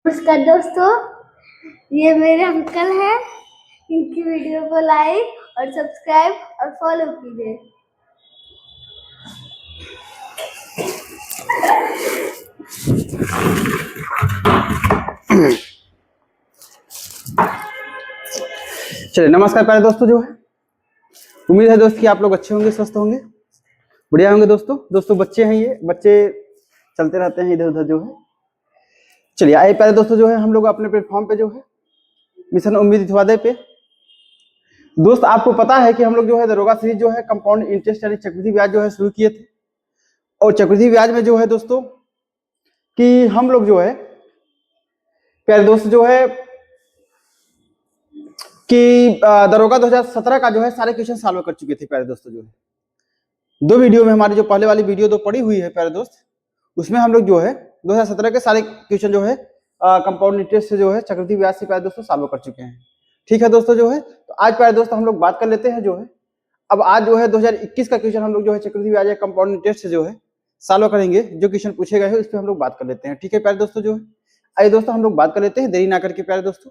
नमस्कार दोस्तों, ये मेरे अंकल हैं। इनकी वीडियो को लाइक और सब्सक्राइब और फॉलो कीजिए। चलिए, नमस्कार प्यारे दोस्तों। जो है उम्मीद है दोस्त कि आप लोग अच्छे होंगे, स्वस्थ होंगे, बढ़िया होंगे। दोस्तों बच्चे हैं, ये बच्चे चलते रहते हैं इधर उधर जो है। चलिए आइए प्यारे दोस्तों, जो है हम लोग अपने प्लेटफॉर्म पे जो है मिशन उम्मीद इत्वादे पे दोस्त, आपको पता है कि हम लोग जो है दरोगा सीरीज जो है कंपाउंड इंटरेस्ट यानी चक्रवृद्धि ब्याज जो है शुरू किए थे। और चक्रवृद्धि ब्याज में जो है दोस्तों कि हम लोग जो है प्यारे दोस्त जो है कि दरोगा 2017 का जो है सारे क्वेश्चन सॉल्व कर चुके थे प्यारे दोस्तों। जो है दो वीडियो में, हमारी जो पहले वाली वीडियो दो पड़ी हुई है प्यारे दोस्त, उसमें हम लोग जो है 2017 के सारे क्वेश्चन जो है कंपाउंड इंटरेस्ट से जो है चक्रवृद्धि ब्याज से प्यारे दोस्तों सॉल्व कर चुके हैं। ठीक है दोस्तों। जो है तो आज प्यारे दोस्तों हम लोग बात कर लेते हैं जो है, अब आज जो है 2021 का क्वेश्चन हम लोग जो है चक्रवृद्धि ब्याज या कंपाउंड इंटरेस्ट से जो है सॉल्व करेंगे। जो क्वेश्चन पूछे गए हैं उस पर हम लोग बात कर लेते हैं। ठीक है प्यारे दोस्तों। जो है आइए दोस्तों हम लोग बात कर लेते हैं, देरी ना करके प्यारे दोस्तों,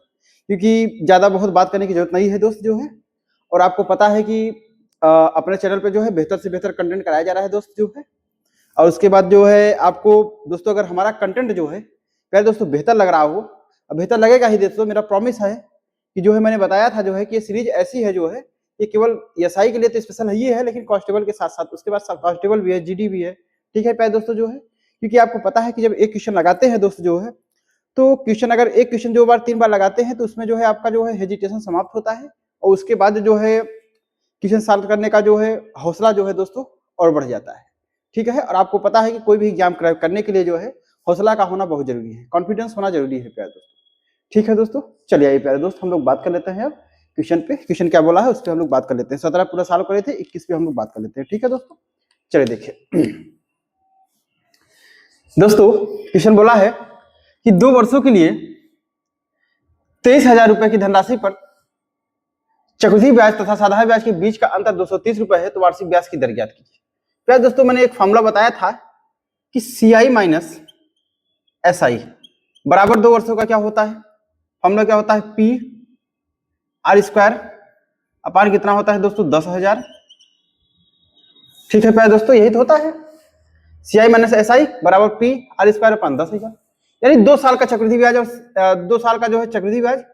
क्योंकि ज्यादा बहुत बात करने की जरूरत नहीं है दोस्त जो है। और आपको पता है कि अपने चैनल पे जो है बेहतर से बेहतर कंटेंट कराया जा रहा है दोस्त जो है। और उसके बाद जो है आपको दोस्तों अगर हमारा कंटेंट जो है प्यारे दोस्तों बेहतर लग रहा हो, अब बेहतर लगेगा ही दोस्तों, मेरा प्रॉमिस है कि जो है मैंने बताया था जो है कि ये सीरीज ऐसी है जो है ये केवल एसआई के लिए तो स्पेशल ही है, लेकिन कांस्टेबल के साथ साथ उसके बाद सब कांस्टेबल भी है, जीडी भी है। ठीक है प्यारे दोस्तों। जो है क्योंकि आपको पता है कि जब एक क्वेश्चन लगाते हैं दोस्त जो है, तो क्वेश्चन अगर एक क्वेश्चन 2 बार 3 बार लगाते हैं तो उसमें जो है आपका जो है हेजिटेशन समाप्त होता है, और उसके बाद जो है क्वेश्चन सॉल्व करने का जो है हौसला जो है दोस्तों और बढ़ जाता है। ठीक है। और आपको पता है कि कोई भी एग्जाम क्रैक करने के लिए जो है हौसला का होना बहुत जरूरी है, कॉन्फिडेंस होना जरूरी है प्यारे दोस्तों। ठीक है दोस्तों। चलिए आइए प्यारे दोस्त हम लोग बात कर लेते हैं अब क्वेश्चन पे। क्वेश्चन क्या बोला है उस पर हम लोग बात कर लेते हैं। 17 पूरा सॉल्व करे थे, 21 पे हम लोग बात कर लेते हैं। ठीक है दोस्तों। चलिए देखिए दोस्तों, क्वेश्चन बोला है कि 2 वर्षों के लिए 23,000 रुपए की धनराशि पर चक्रवृद्धि ब्याज तथा साधारण ब्याज के बीच का अंतर 230 रुपए है, तो वार्षिक ब्याज की दर ज्ञात कीजिए। प्यारे दोस्तों मैंने एक फॉर्मूला बताया था कि CI माइनस SI बराबर 2 वर्षों का क्या होता है, फॉर्मूला क्या होता है, P R स्क्वायर अपान कितना होता है दोस्तों, 10,000। ठीक है प्यारे दोस्तों, यही तो होता है CI माइनस SI बराबर P R स्क्वायर अपान 10,000। यानी 2 साल का चक्रवृद्धि ब्याज और 2 साल का जो है चक्रवृद्धि ब्याज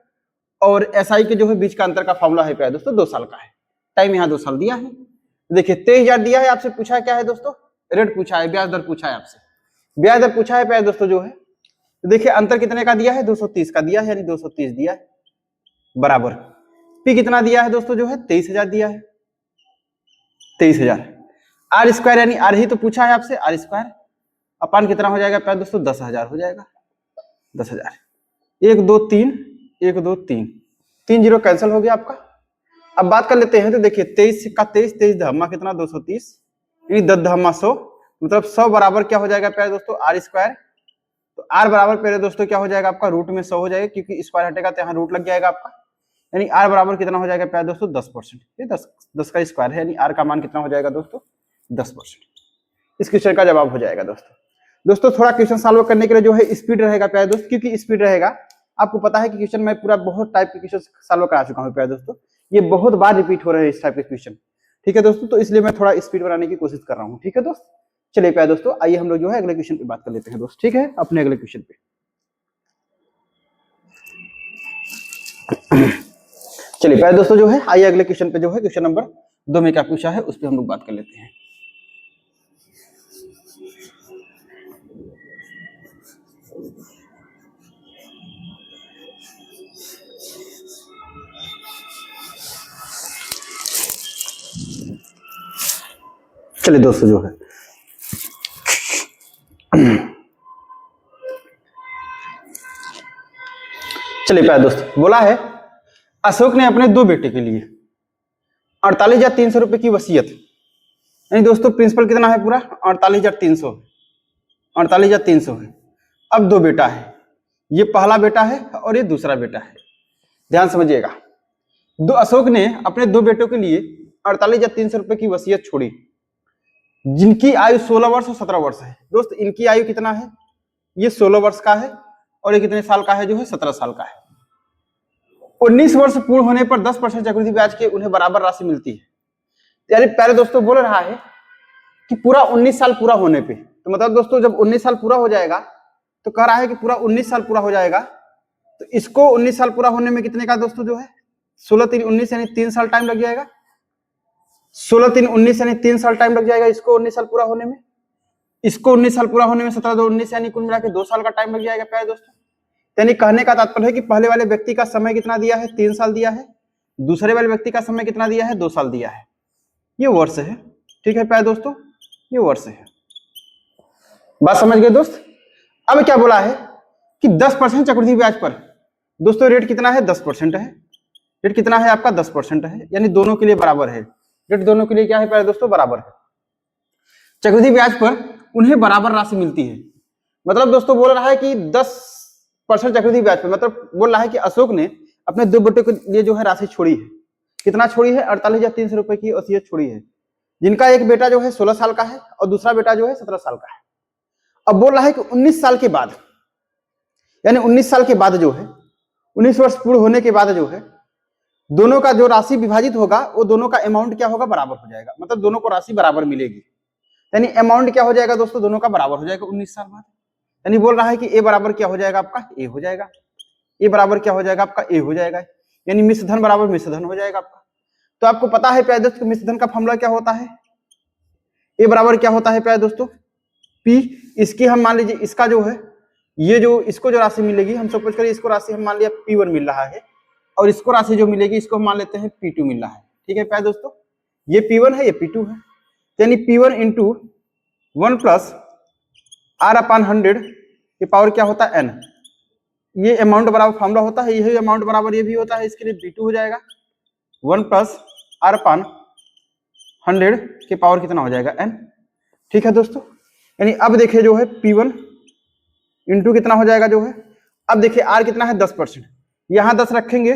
और SI के जो है बीच का अंतर का फॉर्मूला है प्यारे दोस्तों 2 साल का है। टाइम यहाँ 2 साल दिया है। देखिए 23,000 दिया है, आपसे पूछा क्या है दोस्तों, रेट पूछा है, ब्याज दर पूछा है आपसे, ब्याज दर पूछा है प्यारे दोस्तों जो है। तो देखिए अंतर कितने का दिया है, 230 का दिया है, यानी 230 दिया है बराबर P कितना दिया है दोस्तों जो है 23,000 दिया है, 23,000। R स्क्वायर यानी R ही तो पूछा है आपसे, R स्क्वायर अपान कितना हो जाएगा प्यारे दोस्तों, 10,000 हो जाएगा, 10,000। 1 2 3 1 2 3 3 जीरो कैंसिल हो गया आपका। अब बात कर लेते हैं तो देखिए 23 का 23 23 धम्मा कितना 230, 10 धम्मा 100, मतलब 100 बराबर क्या हो जाएगा प्यारे दोस्तों R स्क्वायर। तो R बराबर प्यारे दोस्तों क्या हो जाएगा आपका, रूट में 100 हो जाएगा, क्योंकि स्क्वायर हटेगा तो यहाँ रूट लग जाएगा आपका। यानी R बराबर कितना हो जाएगा प्यारे दोस्तों 10%। ये 10 का स्क्वायर है, यानी R का मान कितना हो जाएगा दोस्तों 10%। इस क्वेश्चन का जवाब हो जाएगा दोस्तों थोड़ा क्वेश्चन सॉल्व करने के लिए जो है स्पीड रहेगा प्यारे दोस्त, क्योंकि स्पीड रहेगा। आपको पता है कि क्वेश्चन मैं पूरा बहुत टाइप के क्वेश्चन सॉल्व करा चुका हूँ प्यारे दोस्तों, ये बहुत बार रिपीट हो रहे हैं इस टाइप के क्वेश्चन। ठीक है दोस्तों, तो इसलिए मैं थोड़ा स्पीड बनाने की कोशिश कर रहा हूँ। ठीक है दोस्त। चलिए प्यारे दोस्तों आइए हम लोग जो है अगले क्वेश्चन पे बात कर लेते हैं दोस्त। ठीक है, अपने अगले क्वेश्चन पे चलिए प्यारे दोस्तों जो है आइए अगले क्वेश्चन पे जो है क्वेश्चन नंबर 2 में क्या पूछा है उस पर हम लोग बात कर लेते हैं। चलिए दोस्तों जो है चलिए प्यारे दोस्त बोला है अशोक ने अपने 2 बेटे के लिए 48,300 रुपए की वसीयत, यानी दोस्तों प्रिंसिपल कितना है पूरा 48,300, 48,300 है। अब 2 बेटा है, ये पहला बेटा है और ये दूसरा बेटा है। ध्यान समझिएगा, अशोक ने अपने 2 बेटों के लिए 48,300 रुपए की वसीयत छोड़ी, जिनकी आयु 16 वर्ष और 17 वर्ष है। दोस्त इनकी आयु कितना है, ये 16 वर्ष का है और ये कितने साल का है जो है 17 साल का है। 19 वर्ष पूर्ण होने पर 10% चक्रवृद्धि ब्याज के उन्हें बराबर राशि मिलती है। यानी प्यारे दोस्तों बोल रहा है कि पूरा 19 साल पूरा होने पे, तो मतलब दोस्तों जब 19 साल पूरा हो जाएगा तो कह रहा है कि पूरा 19 साल पूरा हो जाएगा, तो इसको 19 साल पूरा होने में कितने का दोस्तों जो है 16 3 19 यानी 3 साल टाइम लग जाएगा। 16 3 19 यानी 3 साल टाइम लग जाएगा इसको 19 साल पूरा होने में। इसको 19 साल पूरा होने में 17 2 19 यानी कुल मिला के 2 साल का टाइम लग जाएगा प्यारे दोस्तों। यानी कहने का तात्पर्य है कि पहले वाले व्यक्ति का समय कितना दिया है 3 साल दिया है, दूसरे वाले व्यक्ति का समय कितना दिया है 2 साल दिया है। ये वर्ष है, ठीक है प्यारे दोस्तों, ये वर्ष है। बात समझ गए दोस्त। अब क्या बोला है कि 10% चक्रवृद्धि ब्याज पर दोस्तों रेट कितना है 10% है। रेट कितना है आपका 10% है, यानी दोनों के लिए बराबर है। रेट दोनों के लिए क्या है प्यारे दोस्तों बराबर है। चक्रवृद्धि ब्याज पर उन्हें बराबर राशि मिलती है। मतलब दोस्तों बोल रहा है कि 10% चक्रवृद्धि ब्याज पर, मतलब बोल रहा है कि अशोक ने अपने 2 बेटों के लिए जो है राशि छोड़ी है। कितना छोड़ी है 48,300 रुपए की वसीयत छोड़ी है, जिनका एक बेटा जो है 16 साल का है और दूसरा बेटा जो है 17 साल का है। अब बोल रहा है कि 19 साल के बाद, यानी 19 साल के बाद जो है 19 वर्ष पूर्ण होने के बाद जो है दोनों का जो राशि विभाजित होगा वो दोनों का अमाउंट क्या होगा बराबर हो जाएगा। मतलब दोनों को राशि बराबर मिलेगी, यानी अमाउंट क्या हो जाएगा दोस्तों दोनों का बराबर हो जाएगा 19 साल बाद। यानी बोल रहा है कि ए बराबर क्या हो जाएगा आपका ए हो जाएगा, ए बराबर क्या हो जाएगा आपका ए हो जाएगा, यानी मिश्र धन बराबर मिश्र धन हो जाएगा आपका। तो आपको पता है प्यारे दोस्तों मिश्र धन का फॉर्मूला क्या होता है, ए बराबर क्या होता है प्यारे दोस्तों पी। इसकी हम मान लीजिए इसका जो है ये जो इसको जो राशि मिलेगी, हम सपोज करिए इसको राशि हम मान लिया P1 मिल रहा है और इसको राशि जो मिलेगी इसको हम मान लेते हैं P2 मिल रहा है। ठीक है प्यारे दोस्तों, ये P1 है ये P2 है, यानी P1 इंटू 1 प्लस R/100 के पावर क्या होता है N। ये अमाउंट बराबर फॉर्मूला होता है, यही अमाउंट बराबर ये भी होता है, इसके लिए B2 हो जाएगा 1 प्लस R/100 के पावर कितना हो जाएगा N। ठीक है दोस्तों, यानी अब देखिए जो है P1 इंटू कितना हो जाएगा जो है, अब देखिए R कितना है 10%, यहाँ 10 रखेंगे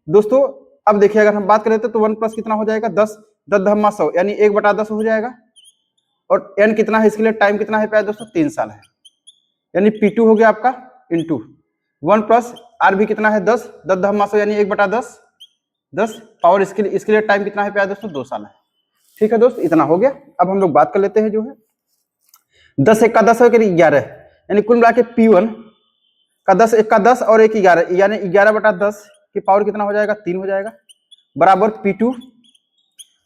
दोस्तों। अब देखिए अगर हम बात करें तो 1 प्लस कितना हो जाएगा 10, 10 धम्मा 100 यानी 1/10 हो जाएगा। और n कितना है इसके लिए टाइम कितना है प्यारे दोस्तों 3 साल है, यानी P2 हो गया आपका इंटू 1 प्लस R भी कितना है 10, 10 धम्मा 100 यानी 1/10, 10 पावर इसके लिए टाइम कितना है प्यारे दोस्तों 2 साल है। ठीक है दोस्त, इतना हो गया। अब हम लोग बात कर लेते हैं जो है 10 1 का 10 है 11, यानी कुल मिला के P1 का 10 1 का 10 और 1 11 यानी 11/10 की पावर कितना हो जाएगा 3 हो जाएगा, बराबर P2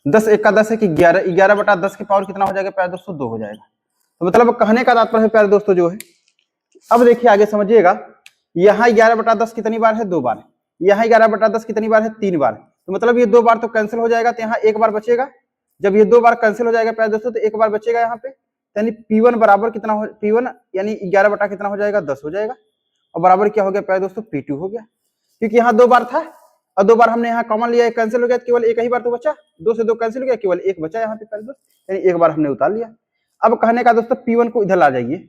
10 1 का 10 है कि 11 11/10 की पावर कितना हो जाएगा प्यारे दोस्तों 2 हो जाएगा। तो मतलब कहने का तात्पर्य है प्यारे दोस्तों जो है, अब देखिए आगे समझिएगा, यहाँ 11/10 कितनी बार है 2 बार, यहाँ 11/10 कितनी बार है 3 बार, तो मतलब ये 2 बार तो कैंसिल हो जाएगा, तो यहाँ 1 बार बचेगा। जब ये 2 बार कैंसिल हो जाएगा प्यारे दोस्तों तो 1 बार बचेगा यहाँ पे, यानी P1 बराबर कितना हो P1 यानी 11 बटा कितना हो जाएगा 10 हो जाएगा, और बराबर क्या हो गया प्यारे दोस्तों P2 हो गया, क्योंकि यहाँ 2 बार था और 2 बार हमने यहाँ कॉमन लिया कैंसिल हो गया, केवल एक ही बार तो बचा, 2 से 2 कैंसिल हो गया, केवल 1 बचा यहाँ पे प्यारे दोस्त, यानी 1 बार हमने उतार लिया। अब कहने का दोस्तों P1 को इधर ला जाइए,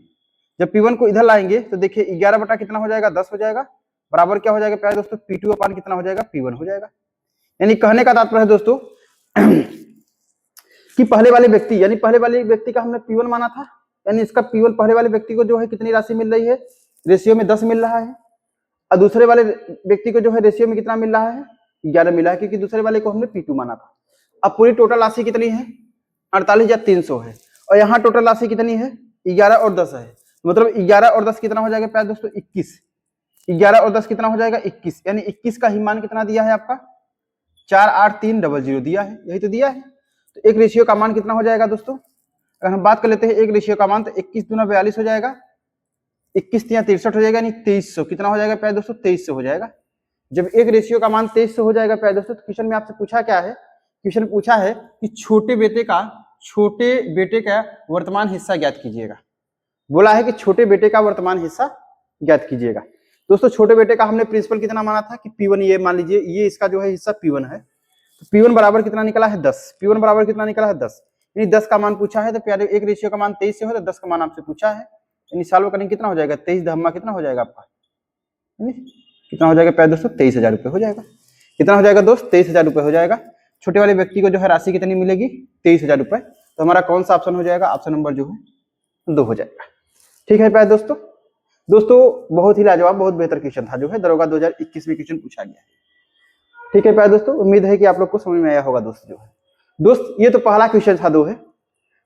जब P1 को इधर लाएंगे तो देखिए 11 बटा कितना हो जाएगा 10 हो जाएगा, बराबर क्या हो जाएगा प्यारे दोस्तों P2 अपान कितना हो जाएगा P1 हो जाएगा। यानी कहने का तात्पर्य है दोस्तों कि पहले वाले व्यक्ति यानी पहले वाले व्यक्ति का हमने P1 माना था, यानी इसका P1 पहले वाले व्यक्ति को जो है कितनी राशि मिल रही है रेशियो में 10 मिल रहा है, और दूसरे वाले व्यक्ति को जो है रेशियो में कितना मिल रहा है 11 मिला है, क्योंकि दूसरे वाले को हमने P2 माना था। अब पूरी टोटल राशि कितनी है 48,300 है, और यहाँ टोटल राशि कितनी है 11 और 10 है, मतलब 11 और 10 कितना हो जाएगा प्यारे दोस्तों 21, 11 और 10 कितना हो जाएगा 21, यानी 21 का ही मान कितना दिया है आपका 48300 दिया है, यही तो दिया है। तो एक रेशियो का मान कितना हो जाएगा दोस्तों, अगर हम बात कर लेते हैं एक रेशियो का मान तो 21 दूना 42 हो जाएगा, 21 तिया 63 हो जाएगा, यानी 2300 कितना हो जाएगा प्यारे दोस्तों 2300 हो जाएगा। जब एक रेशियो का मान 2300 हो जाएगा प्यारे दोस्तों, तो क्वेश्चन में आपसे पूछा क्या है, क्वेश्चन पूछा है कि छोटे बेटे का वर्तमान हिस्सा ज्ञात कीजिएगा। बोला है कि छोटे बेटे का वर्तमान हिस्सा ज्ञात कीजिएगा। दोस्तों छोटे बेटे का हमने प्रिंसिपल कितना माना था कि P1, ये मान लीजिए ये इसका जो है हिस्सा P1 है, तो P1 बराबर कितना निकला है 10, P1 बराबर कितना निकला है 10, यानी 10 का मान पूछा है, तो प्यारे एक रेशियो का मान 23 से हो तो 10 का मान आपसे पूछा है, यानी सॉल्व करेंगे कितना हो जाएगा 23 धम्मा कितना हो जाएगा आपका, कितना हो जाएगा प्यारे दोस्तों 23,000 रुपये हो जाएगा। कितना हो जाएगा दोस्त 23,000 रुपये हो जाएगा। छोटे वाले व्यक्ति को जो है राशि कितनी मिलेगी 23,000 रुपये। तो हमारा कौन सा ऑप्शन हो जाएगा, ऑप्शन नंबर जो है 2 हो जाएगा। ठीक है प्यारे दोस्तों, दोस्तों बहुत ही लाजवाब, बहुत बेहतर क्वेश्चन था जो है दरोगा 2021 में क्वेश्चन पूछा गया है। ठीक है प्यारे दोस्तों, उम्मीद है कि आप लोग को समझ में आया होगा दोस्त जो है। दोस्त ये तो पहला क्वेश्चन था, दो है,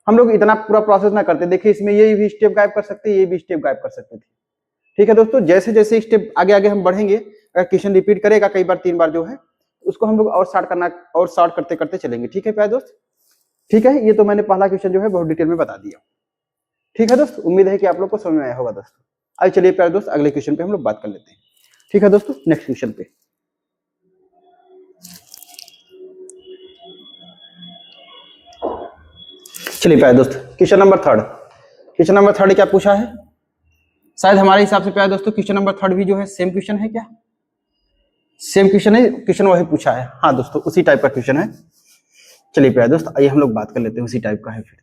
हम लोग इतना पूरा प्रोसेस ना करते, देखिए इसमें ये भी स्टेप गायब कर सकते, ये भी स्टेप गायब कर सकते थे। ठीक है दोस्तों, जैसे जैसे स्टेप आगे आगे हम बढ़ेंगे, अगर क्वेश्चन रिपीट करेगा कई बार 3 बार जो है, उसको हम लोग और शॉर्ट करते करते चलेंगे। ठीक है प्यारे दोस्त, ठीक है, ये तो मैंने पहला क्वेश्चन जो है बहुत डिटेल में बता दिया। ठीक है दोस्त, उम्मीद है कि आप लोग को समझ में आया होगा दोस्तों। आइए चलिए प्यारे दोस्त अगले क्वेश्चन पे हम लोग बात कर लेते हैं। ठीक है दोस्तों, नेक्स्ट क्वेश्चन पे चलिए प्यारे दोस्त, क्वेश्चन नंबर 3। क्वेश्चन नंबर 3 क्या पूछा है? शायद हमारे हिसाब से प्यारे दोस्तों क्वेश्चन नंबर 3 भी जो है सेम क्वेश्चन है। क्या सेम क्वेश्चन है? क्वेश्चन वही पूछा है, हाँ दोस्तों उसी टाइप का क्वेश्चन है। चलिए प्यारे दोस्त आइए हम लोग बात कर लेते हैं, उसी टाइप का है फिर।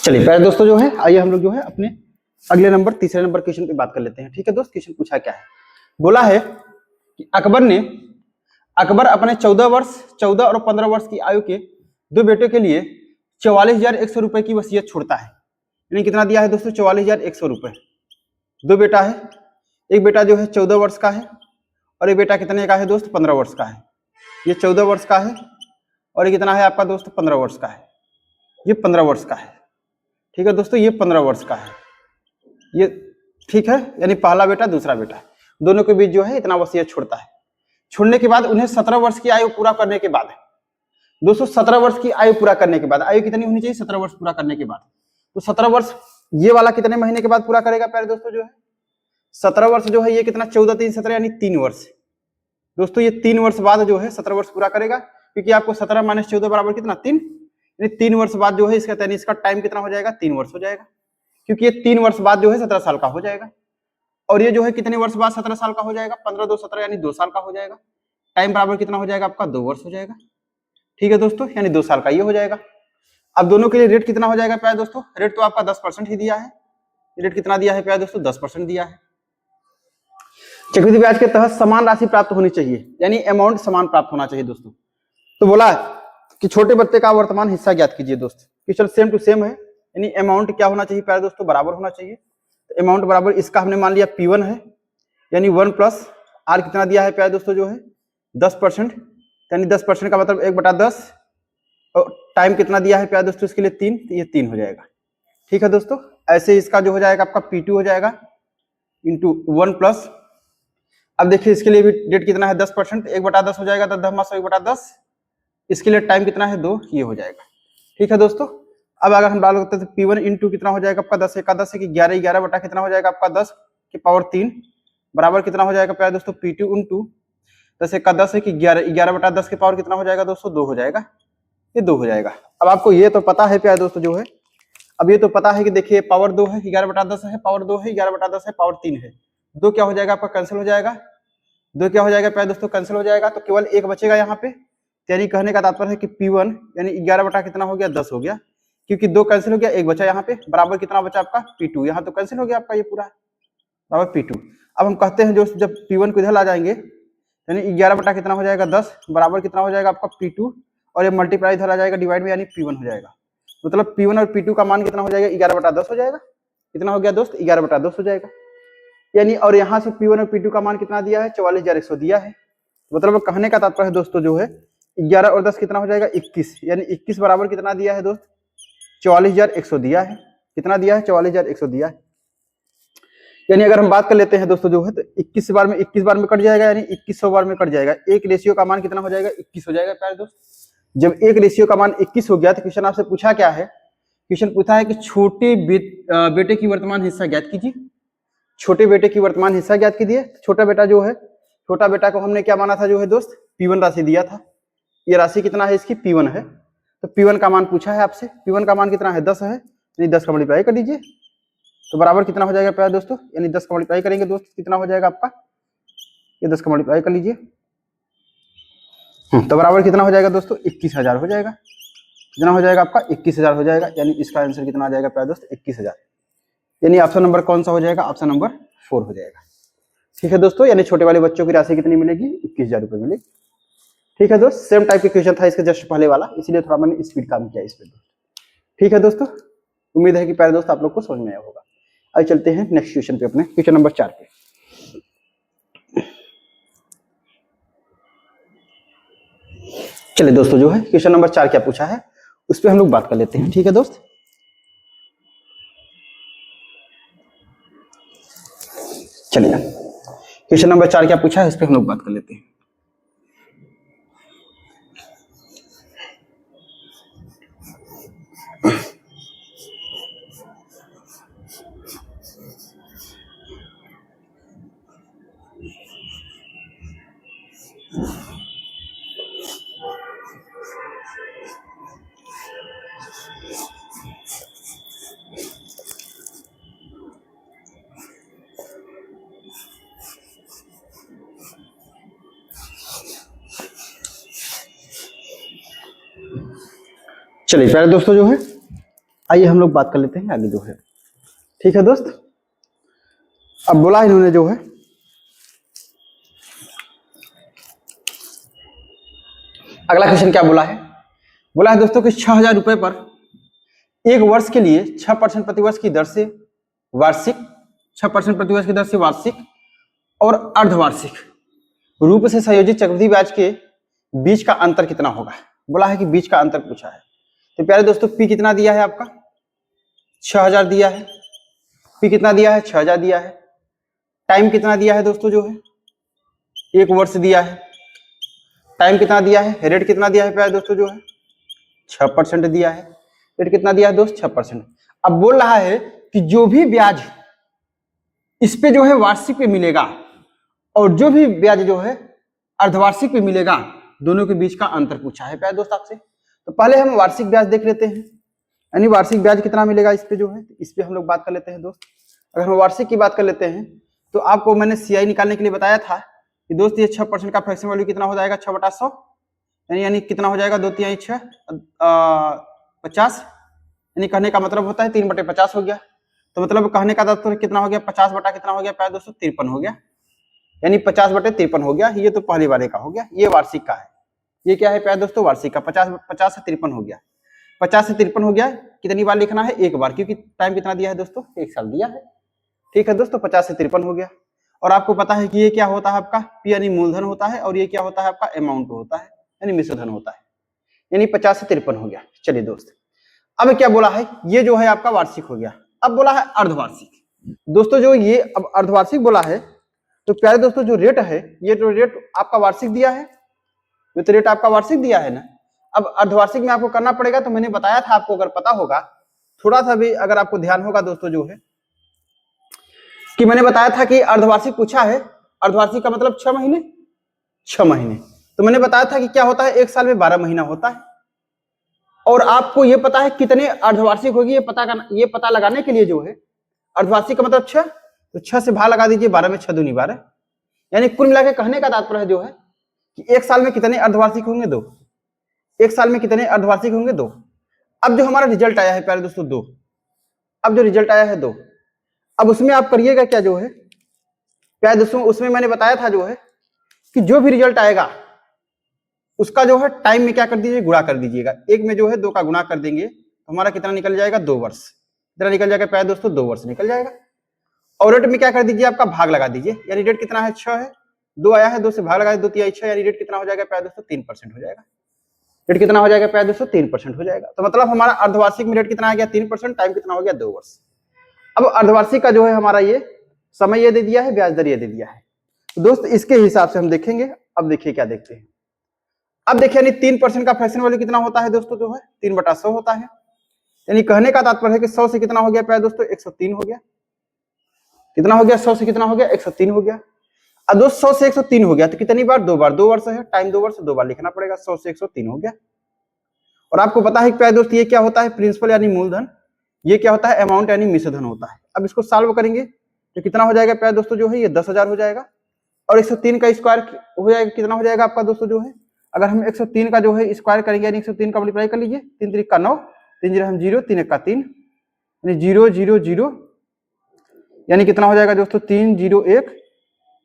चलिए प्यारे दोस्तों जो है, आइए हम लोग जो है अपने अगले नंबर तीसरे नंबर क्वेश्चन पे बात कर लेते हैं। ठीक है दोस्त, क्वेश्चन पूछा क्या है? बोला है कि अकबर अपने 14 और 15 वर्ष की आयु के 2 बेटों के लिए 44,100 रुपए की वसीयत छोड़ता है। यानी कितना दिया है दोस्तों? 44,100 रुपए। 2 बेटा है, एक बेटा जो है 14 वर्ष का है और एक बेटा कितने का है दोस्त? 15 वर्ष का है। ये 14 वर्ष का है और ये कितना है आपका दोस्त? 15 वर्ष का है। ये 15 वर्ष का है। ठीक है दोस्तों, ये 15 वर्ष का है ये। ठीक है, यानी पहला बेटा दूसरा बेटा दोनों के बीच जो है इतना वसीयत छोड़ता है। छोड़ने के बाद उन्हें 17 वर्ष की आयु पूरा करने के बाद दोस्तों, 17 वर्ष की आयु पूरा करने के बाद, आयु कितनी होनी चाहिए? 17 वर्ष पूरा करने के बाद। तो 17 वर्ष ये वाला कितने महीने के बाद पूरा करेगा प्यारे दोस्तों जो है? 17 वर्ष जो है ये कितना? 14 3 17 यानी 3 वर्ष दोस्तों। ये 3 वर्ष बाद जो है 17 वर्ष पूरा करेगा, क्योंकि आपको 17 - 14 बराबर कितना? 3। यानी 3 वर्ष बाद जो है इसका टाइम कितना हो जाएगा? 3 वर्ष हो जाएगा, क्योंकि ये 3 वर्ष बाद जो है 17 साल का हो जाएगा। और ये जो है कितने वर्ष बाद 17 साल का हो जाएगा? 15 2 17 यानी 2 साल का हो जाएगा। टाइम बराबर कितना हो जाएगा आपका? 2 वर्ष हो जाएगा। ठीक है दोस्तों, यानी 2 साल का ये हो जाएगा। अब दोनों के लिए रेट कितना हो जाएगा प्यारे दोस्तों? रेट तो आपका 10% ही दिया है। रेट कितना दिया है प्यारे दोस्तों? 10% दिया है। चक्रवृद्धि ब्याज के तहत समान राशि प्राप्त होनी चाहिए, यानी अमाउंट समान प्राप्त होना चाहिए दोस्तों। तो बोला कि छोटे बच्चे का वर्तमान हिस्सा ज्ञात कीजिए दोस्त। क्वेश्चन सेम टू सेम है, यानी अमाउंट क्या होना चाहिए प्यारे दोस्तों? बराबर होना चाहिए। तो अमाउंट बराबर इसका हमने मान लिया P1 है, यानी 1 प्लस R कितना दिया है प्यारे दोस्तों जो है? 10%, यानी 10% का मतलब 1/10। और टाइम कितना दिया है प्यारे दोस्तों इसके लिए? 3, तो ये 3 हो जाएगा। ठीक है दोस्तों, ऐसे इसका जो हो जाएगा आपका P2 हो जाएगा इंटू 1 प्लस, अब देखिए इसके लिए भी डेट कितना है? 10%, 1/10 हो जाएगा, 10 - 1/10। इसके लिए टाइम कितना है? 2, ये हो जाएगा। ठीक है दोस्तों, अब अगर हम डाल करते हैं तो P1 इंटू कितना हो जाएगा आपका? 10 × 10 है कि 11 11 बटा कितना हो जाएगा आपका? 10 की पावर 3 बराबर कितना हो जाएगा प्यारे दोस्तों? P2 इंटू 10 × 10 है कि 11 11 बटा 10 की पावर कितना हो जाएगा दोस्तों? 2 हो जाएगा। ये 2 हो जाएगा। अब आपको ये तो पता है प्यारे दोस्तों जो है, अब ये तो पता है कि देखिए पावर 2 है, 11/10 है, पावर 2 है, 11/10 है, पावर 3 है। 2 क्या हो जाएगा आपका? कैंसिल हो जाएगा। 2 क्या हो जाएगा प्यारे दोस्तों? कैंसिल हो जाएगा। तो केवल 1 बचेगा यहाँ पे। यानी कहने का तात्पर्य है कि P1 यानी 11 बटा कितना हो गया? 10 हो गया, क्योंकि 2 कैंसिल हो गया, 1 बचा यहाँ पे, बराबर कितना बचा आपका? P2। यहाँ तो कैंसिल हो गया आपका ये पूरा, बराबर P2। अब हम कहते हैं जो जब P1 को इधर ला जाएंगे, यानी 11 बटा कितना हो जाएगा? 10 बराबर कितना हो जाएगा आपका? P2, और ये मल्टीप्लाई इधर आ जाएगा डिवाइड में, यानी P1 हो जाएगा। मतलब P1 और P2 का मान कितना हो जाएगा? 11/10 हो जाएगा। कितना हो गया दोस्त? 11/10 हो जाएगा। यानी और यहाँ से P1 और P2 का मान कितना दिया है? 44,100 दिया है। मतलब कहने का तात्पर्य है दोस्तों जो है 11 और 10 कितना हो जाएगा? 21, यानी 21 बराबर कितना दिया है दोस्त? 44,100 दिया है। कितना दिया है? 44,100 दिया है। यानी अगर हम बात कर लेते हैं दोस्तों जो है तो 21 बार में कट जाएगा, यानी 2100 बार में कट जाएगा। एक रेशियो का मान कितना हो जाएगा? 21 हो जाएगा प्यारे दोस्त। जब एक रेशियो का मान 21 हो गया तो क्वेश्चन आपसे पूछा क्या है? क्वेश्चन पूछा है कि छोटे बेटे की वर्तमान हिस्सा ज्ञात कीजिए। छोटे बेटे की वर्तमान हिस्सा ज्ञात कीजिए। छोटा बेटा जो है, छोटा बेटा को हमने क्या माना था जो है दोस्त? P1 राशि दिया था। ये राशि कितना है इसकी? P1 है। तो P1 का मान पूछा है आपसे। P1 का मान कितना है? 10 है, यानी 10 का मल्टीप्लाई कर दीजिए। तो बराबर कितना हो जाएगा प्यारे दोस्तों, यानी 10 का मल्टीप्लाई करेंगे दोस्त, कितना हो जाएगा आपका, ये 10 का मल्टीप्लाई कर लीजिए। तो बराबर कितना हो जाएगा दोस्तों, 21,000 हो जाएगा। कितना हो जाएगा आपका, 21,000 हो जाएगा, यानी इसका आंसर कितना आ जाएगा प्यारे दोस्त, 21,000। यानी ऑप्शन नंबर कौन सा हो जाएगा, ऑप्शन नंबर 4 हो जाएगा। ठीक है दोस्तों, यानी छोटे वाले बच्चों की राशि कितनी मिलेगी, 21,000 रुपये मिलेगी। ठीक है दोस्त, सेम टाइप का क्वेश्चन था इसके जस्ट पहले वाला, इसलिए थोड़ा मैंने स्पीड काम किया इस पे। ठीक है दोस्तों, उम्मीद है कि प्यारे दोस्त आप लोग को समझ में आया होगा। अब चलते हैं नेक्स्ट क्वेश्चन पे, अपने क्वेश्चन नंबर 4 पे। चलिए दोस्तों, जो है क्वेश्चन नंबर 4 क्या पूछा है उस पर हम लोग बात कर लेते हैं। ठीक है दोस्त, चलिए क्वेश्चन नंबर 4 क्या पूछा है इस पर हम लोग बात कर लेते हैं। चलिए प्यारे दोस्तों, जो है आइए हम लोग बात कर लेते हैं आगे जो है। ठीक है दोस्त, अब बोला इन्होंने जो है, अगला क्वेश्चन क्या बोला है, बोला है दोस्तों कि 6,000 रुपए पर एक वर्ष के लिए 6% प्रतिवर्ष की दर से वार्षिक, 6% प्रतिवर्ष की दर से वार्षिक और अर्धवार्षिक रूप से संयोजित चक्रवृद्धि ब्याज के बीच का अंतर कितना होगा। बोला है कि बीच का अंतर पूछा है। तो प्यारे दोस्तों, पी कितना दिया है आपका, 6,000 दिया है। पी कितना दिया है, 6,000 दिया है। टाइम कितना दिया है दोस्तों, जो है 1 वर्ष दिया है। टाइम कितना दिया है, रेट कितना दिया है प्यारे दोस्तों, जो है 6% दिया है। रेट कितना दिया है दोस्त, 6%। अब बोल रहा है कि जो भी ब्याज इस पे जो है वार्षिक पे मिलेगा और जो भी ब्याज जो है अर्धवार्षिक पे मिलेगा, दोनों के बीच का अंतर पूछा है प्यारे दोस्त आपसे। तो पहले हम वार्षिक ब्याज देख लेते हैं, यानी वार्षिक ब्याज कितना मिलेगा इस पे जो है, इस पे हम लोग बात कर लेते हैं दोस्त। अगर हम वार्षिक की बात कर लेते हैं तो आपको मैंने सीआई निकालने के लिए बताया था कि दोस्त ये 6% का फ्रैक्शन वैल्यू कितना हो जाएगा, 6/100, यानी कितना हो जाएगा, 2 तिहाई 6 50, यानी कहने का मतलब होता है 3/50 हो गया। तो मतलब कहने का तात्पर्य कितना हो गया, 50 बटा कितना हो गया प्यारे दोस्तों, 53 हो गया, यानी 50/53 हो गया। ये तो पहले वाले का हो गया, ये वार्षिक का है। ये क्या है प्यारे दोस्तों, वार्षिक का 50 से 53 हो गया। 50 से 53 हो गया, कितनी बार लिखना है, एक बार, क्योंकि टाइम कितना दिया है दोस्तों, 1 साल दिया है। ठीक है दोस्तों, 50 से 53 हो गया। और आपको पता है कि ये क्या होता है आपका, पी यानी मूलधन होता है, और ये क्या होता है आपका, अमाउंट होता है, यानी मिश्रधन होता है, यानी 50 से 53 हो गया। चलिए दोस्त, अब क्या बोला है, ये जो है आपका वार्षिक हो गया। अब बोला है अर्धवार्षिक। दोस्तों जो ये अब अर्धवार्षिक बोला है, तो प्यारे दोस्तों जो रेट है, ये जो रेट आपका वार्षिक दिया है, ये तो रेट आपका वार्षिक दिया है ना। अब अर्धवार्षिक में आपको करना पड़ेगा, तो मैंने बताया था आपको, अगर पता होगा थोड़ा सा भी, अगर आपको ध्यान होगा दोस्तों, जो है कि मैंने बताया था कि अर्धवार्षिक पूछा है। अर्धवार्षिक का मतलब 6 महीने, 6 महीने। तो मैंने बताया था कि क्या होता है, 1 साल में 12 महीना होता है। और आपको ये पता है कितने अर्धवार्षिक होगी, ये पता लगाने के लिए जो है, अर्धवार्षिक का मतलब 6, तो 6 से भाग लगा दीजिए, 12 में 6 दूनी 12, यानी कुल मिलाकर कहने का तात्पर्य जो है कि 1 साल में कितने अर्धवार्षिक होंगे, 2। 1 साल में कितने अर्धवार्षिक होंगे, 2। अब जो हमारा रिजल्ट आया है प्यारे दोस्तों, 2। अब जो रिजल्ट आया है 2, अब उसमें आप करिएगा क्या जो है प्यारे दोस्तों, उसमें मैंने बताया था जो है कि जो भी रिजल्ट आएगा उसका जो है टाइम में क्या कर दीजिए, गुणा कर दीजिएगा। 1 में जो है 2 का गुणा कर देंगे तो हमारा कितना निकल जाएगा, 2 वर्ष। कितना निकल जाएगा प्यारे दोस्तों, 2 वर्ष निकल जाएगा। और रेट में क्या कर दीजिए, आपका भाग लगा दीजिए, यानी रेट कितना है, 6 है, 2 आया है, 2 से भाग लगा 2 तिहाई 6, यानी रेट कितना हो जाएगा प्यारे दोस्तों, 3% हो जाएगा। रेट कितना हो जाएगा प्यारे दोस्तों, 3% हो जाएगा। तो मतलब हमारा अर्धवार्षिक में रेट कितना आ गया, 3%, टाइम कितना हो गया, 2 वर्ष। अब अर्धवार्षिक का जो है हमारा ये समय ये दे दिया है, ब्याज दर ये दे दिया है। तो दोस्त इसके हिसाब से हम देखेंगे। अब देखिए क्या देखते हैं, अब देखिए यानी 3% का फ्रैक्शन वैल्यू कितना होता है दोस्तों, जो है 3/100 होता है। यानी कहने का तात्पर्य है कि 100 से कितना हो गया प्यारे दोस्तों, 103 हो गया। कितना हो गया, 100 से कितना हो गया, 103 हो गया। अब दोस्त 100 से 103 हो गया तो कितनी बार, 2 बार, 2 वर्ष है, टाइम 2 वर्ष, 2 बार लिखना पड़ेगा। 100 से 103 हो गया। और आपको पता है प्यारे दोस्त ये क्या होता है, प्रिंसिपल यानी मूलधन, ये क्या होता है, अमाउंट यानी मिश्रधन होता है। अब इसको सॉल्व करेंगे तो कितना हो जाएगा प्यारे दोस्तों जो है ये 10,000 हो जाएगा। और 103 का स्क्वायर हो जाएगा, कितना हो जाएगा आपका दोस्तों जो है, अगर हम 103 का जो है स्क्वायर करेंगे यानी 103 का मल्टीप्लाई कर लीजिए, 3 3 का 9, 3 0 हम 0, 3 1 का 3 यानी 0 0 0 यानी कितना हो जाएगा दोस्तों 3 0 1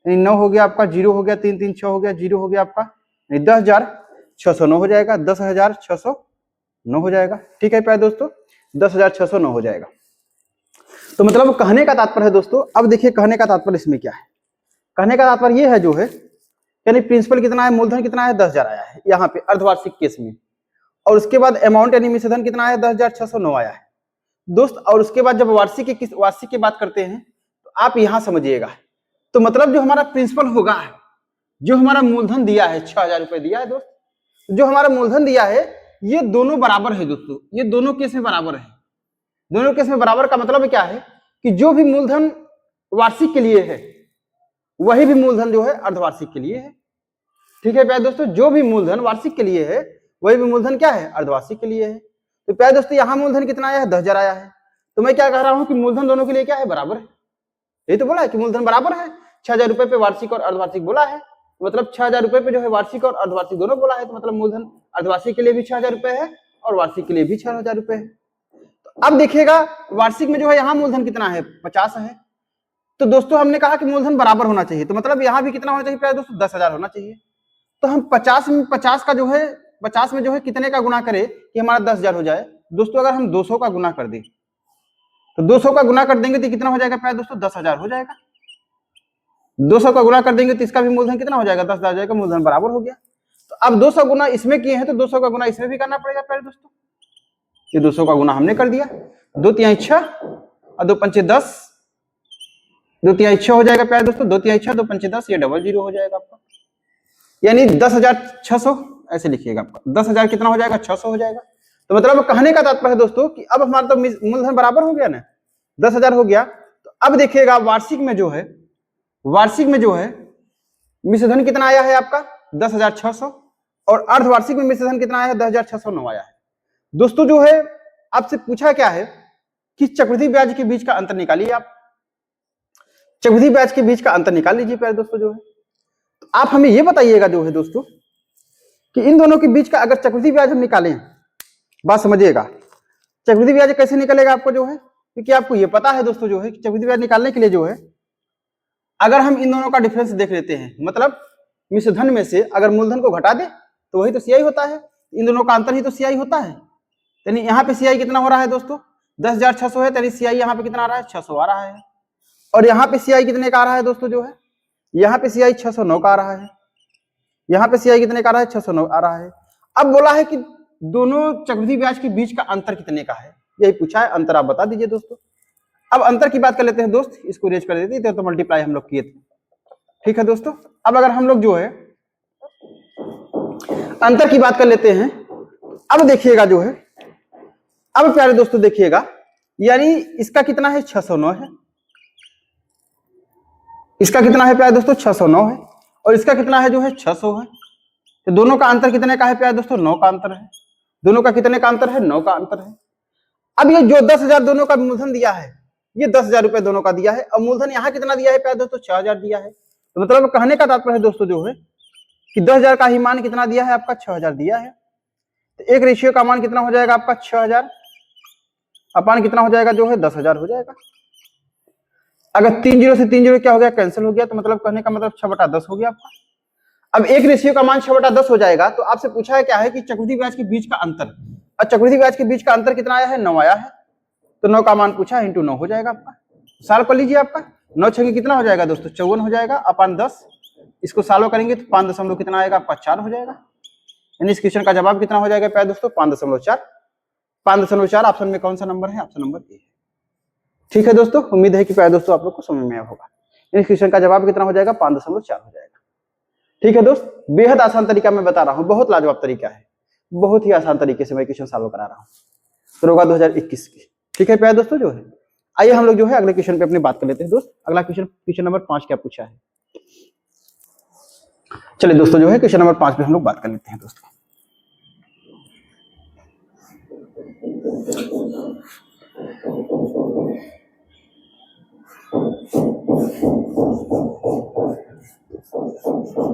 यानी 9 हो गया आपका, 0 हो गया, 3 3 6 हो गया, 0 हो गया आपका, यानी 10,609 हो जाएगा, 10,609 हो जाएगा। ठीक है प्यारे दोस्तों, 10,609 हो जाएगा। तो मतलब कहने का तात्पर्य है दोस्तों, अब देखिए कहने का तात्पर्य इसमें क्या है। कहने का तात्पर्य ये है जो है, यानी प्रिंसिपल कितना है, मूलधन कितना है, 10,000 आया है यहाँ पे अर्धवार्षिक केस में, और उसके बाद अमाउंट यानी मिश्रधन कितना है, 10,609 आया है दोस्त। और उसके बाद जब वार्षिक की बात करते हैं तो आप यहां समझिएगा, तो मतलब जो हमारा प्रिंसिपल होगा, जो हमारा मूलधन दिया है 6,000 रुपए दिया है दोस्त, जो हमारा मूलधन दिया है ये दोनों बराबर है दोस्तों, ये दोनों केस में बराबर है। दोनों केस में बराबर का मतलब क्या है कि जो भी मूलधन वार्षिक के लिए है वही भी मूलधन जो है अर्धवार्षिक के लिए है। ठीक है प्यारे दोस्तों, जो भी मूलधन वार्षिक के लिए है वही भी मूलधन क्या है, अर्धवार्षिक के लिए है। तो प्यारे दोस्तों यहाँ मूलधन कितना आया है, 10,000 आया है। तो मैं क्या कह रहा हूं कि मूलधन दोनों के लिए क्या है, बराबर है। यही तो बोला है कि मूलधन बराबर है, 6,000 रुपए पे वार्षिक और अर्धवार्षिक बोला है, मतलब 6,000 रुपए पे जो है वार्षिक और अर्धवार्षिक दोनों बोला है, तो मतलब मूलधन अर्धवार्षिक के लिए भी 6,000 रुपए है और वार्षिक के लिए भी 6,000 रुपए है। तो अब देखिएगा वार्षिक में जो है यहाँ मूलधन कितना है, 50 है। तो दोस्तों हमने कहा कि मूलधन बराबर होना चाहिए, तो मतलब यहाँ भी कितना होना चाहिए प्यारे दोस्तों, 10,000 होना चाहिए। तो हम 50 में 50 का जो है 50 में जो है कितने का गुना करें कि हमारा 10,000 हो जाए दोस्तों। अगर हम 200 का गुना कर दें तो 200 का गुना कर देंगे तो कितना हो जाएगा प्यारे दोस्तों, 10,000 हो जाएगा। 200 का गुना कर देंगे तो इसका भी मूलधन कितना हो जाएगा, 10,000 हो जाएगा, मूलधन बराबर हो गया। तो अब 200 गुना इसमें किए हैं तो 200 का गुना इसमें भी करना पड़ेगा प्यारे दोस्तों। ये 200 का गुना हमने कर दिया, 2 3 6 और 2 5 10, 2 3 6 हो जाएगा प्यारे दोस्तों, 2 3 6 2 5 10, ये 00 हो जाएगा आपका, यानी 10,600 ऐसे लिखिएगा आपका, 10,000 कितना हो जाएगा, 600 हो जाएगा। तो मतलब कहने का तात्पर्य है दोस्तों कि अब हमारा तो मूलधन बराबर हो गया ना, 10,000 हो गया। तो अब देखिएगा वार्षिक में जो है, वार्षिक में जो है मिश्रधन कितना आया है आपका, 10,600, और अर्धवार्षिक में मिश्रधन कितना आया है, 10,609 आया है दोस्तों। जो है आपसे पूछा क्या है कि चक्रवृद्धि ब्याज के बीच का अंतर निकालिए आप, चक्रवृद्धि ब्याज के बीच का अंतर निकाल लीजिए प्यारे दोस्तों। जो है तो आप हमें ये बताइएगा जो है दोस्तों कि इन दोनों के बीच का अगर चक्रवृद्धि ब्याज हम निकालें, बात समझिएगा, चक्रवृद्धि ब्याज कैसे निकलेगा आपको जो है, क्योंकि आपको ये पता है दोस्तों जो है कि चक्रवृद्धि ब्याज निकालने के लिए जो है अगर हम इन दोनों का डिफरेंस देख लेते हैं, मतलब मिश्रधन में से अगर मूलधन को घटा दे तो वही तो सीआई होता है, इन दोनों का अंतर ही तो सीआई होता है। यानी यहाँ पे सीआई कितना हो रहा है दोस्तों, 10,600 है, यानी सीआई यहाँ पे कितना आ रहा है, 600 आ रहा है। और यहाँ पे सीआई कितने का आ रहा है दोस्तों, जो है यहाँ पे सीआई 609 का आ रहा है, यहाँ पे सीआई कितने का आ रहा है, 609 आ रहा है। अब बोला है कि दोनों चक्रवृद्धि ब्याज के बीच का अंतर कितने का है, यही पूछा है, अंतर आप बता दीजिए दोस्तों। अब अंतर की बात कर लेते हैं दोस्त, इसको रेज कर देते हैं, तो मल्टीप्लाई हम लोग किए थे। ठीक है दोस्तों, अब अगर हम लोग जो है अंतर की बात कर लेते हैं, अब देखिएगा जो है, अब प्यारे दोस्तों देखिएगा, यानी इसका कितना है, 609 है, इसका कितना है प्यारे दोस्तों, 609 है, और इसका कितना है जो है 600 है। तो दोनों का अंतर कितने का है प्यारे दोस्तों, 9 का अंतर है। दोनों का कितने का अंतर है, 9 का अंतर है। अब ये जो 10,000 दोनों का मूलधन दिया है, ये 10,000 रुपए दोनों का दिया है, और मूलधन यहाँ कितना दिया है प्यारे दोस्तों, 6,000 दिया है। तो मतलब कहने का तात्पर्य है दोस्तों जो है कि 10,000 का ही मान कितना दिया है आपका, 6,000 दिया है। तो एक रेशियो का मान कितना हो जाएगा आपका, 6,000 अपान कितना हो जाएगा जो है, 10,000 हो जाएगा। अगर 3 0 से 3 0 क्या हो गया, कैंसिल हो गया, तो मतलब कहने का मतलब 6/10 हो गया आपका। अब एक रेशियो का मान 6/10 हो जाएगा। तो आपसे पूछा है क्या है कि चक्रवृद्धि ब्याज के बीच का अंतर, और चक्रवृद्धि ब्याज के बीच का अंतर कितना आया है, 9 आया है। तो 9 का मान पूछा है, इंटू 9 हो जाएगा आपका, सॉल्व कर लीजिए। आपका 9 6 कितना हो जाएगा दोस्तों, 54 हो जाएगा, अपान 10, इसको सॉल्व करेंगे तो 5 दशमलव कितना आएगा आपका, 4 हो जाएगा। यानी इस क्वेश्चन का जवाब कितना हो जाएगा प्यारे दोस्तों, 5.4। 5.4 ऑप्शन में कौन सा नंबर है, ऑप्शन नंबर ए। ठीक है दोस्तों, उम्मीद है कि प्यारे दोस्तों आप लोग को समझ में आया होगा। इस क्वेश्चन का जवाब कितना हो जाएगा, 5.4 हो जाएगा। ठीक है दोस्त, बेहद आसान तरीका मैं बता रहा हूँ, बहुत लाजवाब तरीका है, बहुत ही आसान तरीके से मैं क्वेश्चन सॉल्व करा रहा हूँ, दरोगा 2021 की। ठीक है प्यारे दोस्तों जो है, आइए हम लोग जो है अगले क्वेश्चन पे अपनी बात कर लेते हैं दोस्त। अगला क्वेश्चन, क्वेश्चन नंबर 5 क्या पूछा है, चलिए दोस्तों जो है क्वेश्चन नंबर 5 पे हम लोग बात कर लेते हैं दोस्तों।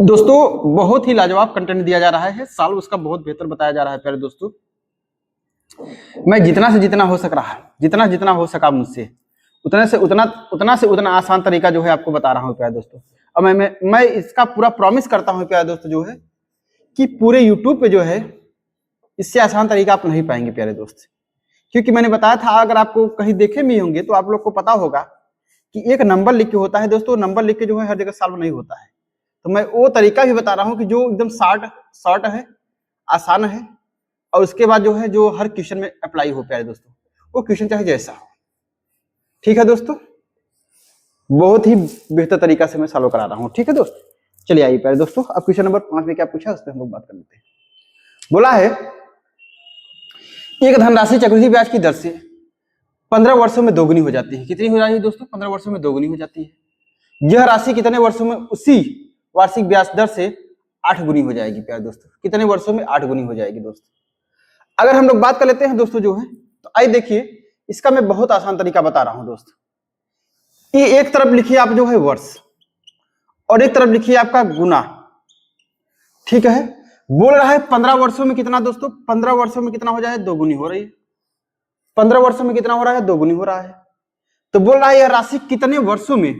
दोस्तों बहुत ही लाजवाब कंटेंट दिया जा रहा है, साल उसका बहुत बेहतर बताया जा रहा है प्यारे दोस्तों। मैं जितना से जितना हो सक रहा, जितना हो सका मुझसे उतना से उतना आसान तरीका जो है आपको बता रहा हूँ प्यारे दोस्तों। और मैं इसका पूरा प्रॉमिस करता हूँ प्यारे दोस्तों जो है कि पूरे यूट्यूब पे जो है इससे आसान तरीका आप नहीं पाएंगे प्यारे दोस्त। क्योंकि मैंने बताया था, अगर आपको कहीं देखे भी होंगे तो आप लोग को पता होगा कि एक नंबर लिख के होता है दोस्तों, नंबर लिख के जो है हर जगह सॉल्व नहीं होता है। तो मैं वो तरीका भी बता रहा हूँ कि जो एकदम शॉर्ट है, आसान है, और उसके बाद जो है जो हर क्वेश्चन में अप्लाई हो प्यारे दोस्तों, वो क्वेश्चन चाहे जैसा हो। ठीक है दोस्तों, बहुत ही बेहतर तरीका से मैं सॉल्व करा रहा हूँ। ठीक है दोस्त, चलिए आइए प्यारे दोस्तों, अब क्वेश्चन नंबर 5 में क्या पूछा उस पर हम लोग बात कर लेते हैं। बोला है एक धनराशि चक्रवृद्धि ब्याज की दर से 15 वर्षों में दोगुनी हो जाती है। कितनी हो जाती है दोस्तों? 15 वर्षों में दोगुनी हो जाती है। यह राशि कितने वर्षों में उसी वार्षिक ब्याज दर से 8 गुनी हो जाएगी प्यारे दोस्तों? कितने वर्षों में 8 गुनी हो जाएगी दोस्तों? अगर हम लोग बात कर लेते हैं दोस्तों जो है, तो आइए देखिए, इसका मैं बहुत आसान तरीका बता रहा हूं दोस्तों। ये एक तरफ लिखिए आप जो है वर्ष, और एक तरफ लिखिए आपका गुना। ठीक है, बोल रहा है 15 वर्षों में कितना दोस्तों? 15 वर्षों में कितना हो जाए? दोगुनी हो रही है। 15 वर्षों में कितना हो रहा है? दोगुनी हो रहा है। तो बोल रहा है यह राशि कितने वर्षों में,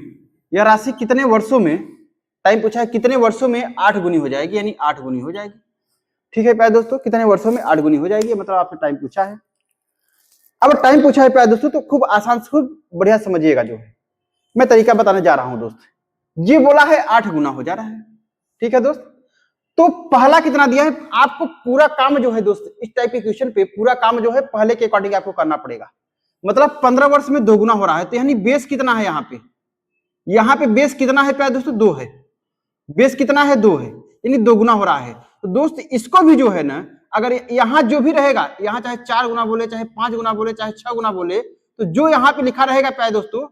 यह राशि कितने वर्षों में, टाइम पूछा है कितने वर्षों में 8 गुनी हो जाएगी, यानी 8 गुनी हो जाएगी। ठीक है प्यारे दोस्तों, कितने वर्षों में 8 गुनी हो जाएगी, मतलब आपने टाइम पूछा है। अब टाइम पूछा है प्यारे दोस्तों, तो खूब आसान से खूब बढ़िया समझिएगा जो है मैं तरीका बताने जा रहा हूं दोस्त। ये बोला है 8 गुना हो जा रहा है। ठीक है दोस्त, तो पहला कितना दिया है आपको? पूरा काम जो है दोस्त, इस टाइप के क्वेश्चन पे पूरा काम जो है पहले के अकॉर्डिंग आपको करना पड़ेगा। मतलब 15 वर्ष में दोगुना हो रहा है, तो यानी बेस कितना है यहाँ पे? यहाँ पे बेस कितना है प्यारे दोस्तों? 2 है। बेस कितना है? 2 है, यानी दोगुना हो रहा है। तो दोस्त इसको भी जो है ना, अगर यहाँ जो भी रहेगा, यहाँ चाहे 4 गुना बोले, चाहे 5 गुना बोले, चाहे 6 गुना बोले, तो जो यहाँ पे लिखा रहेगा प्यारे दोस्तों,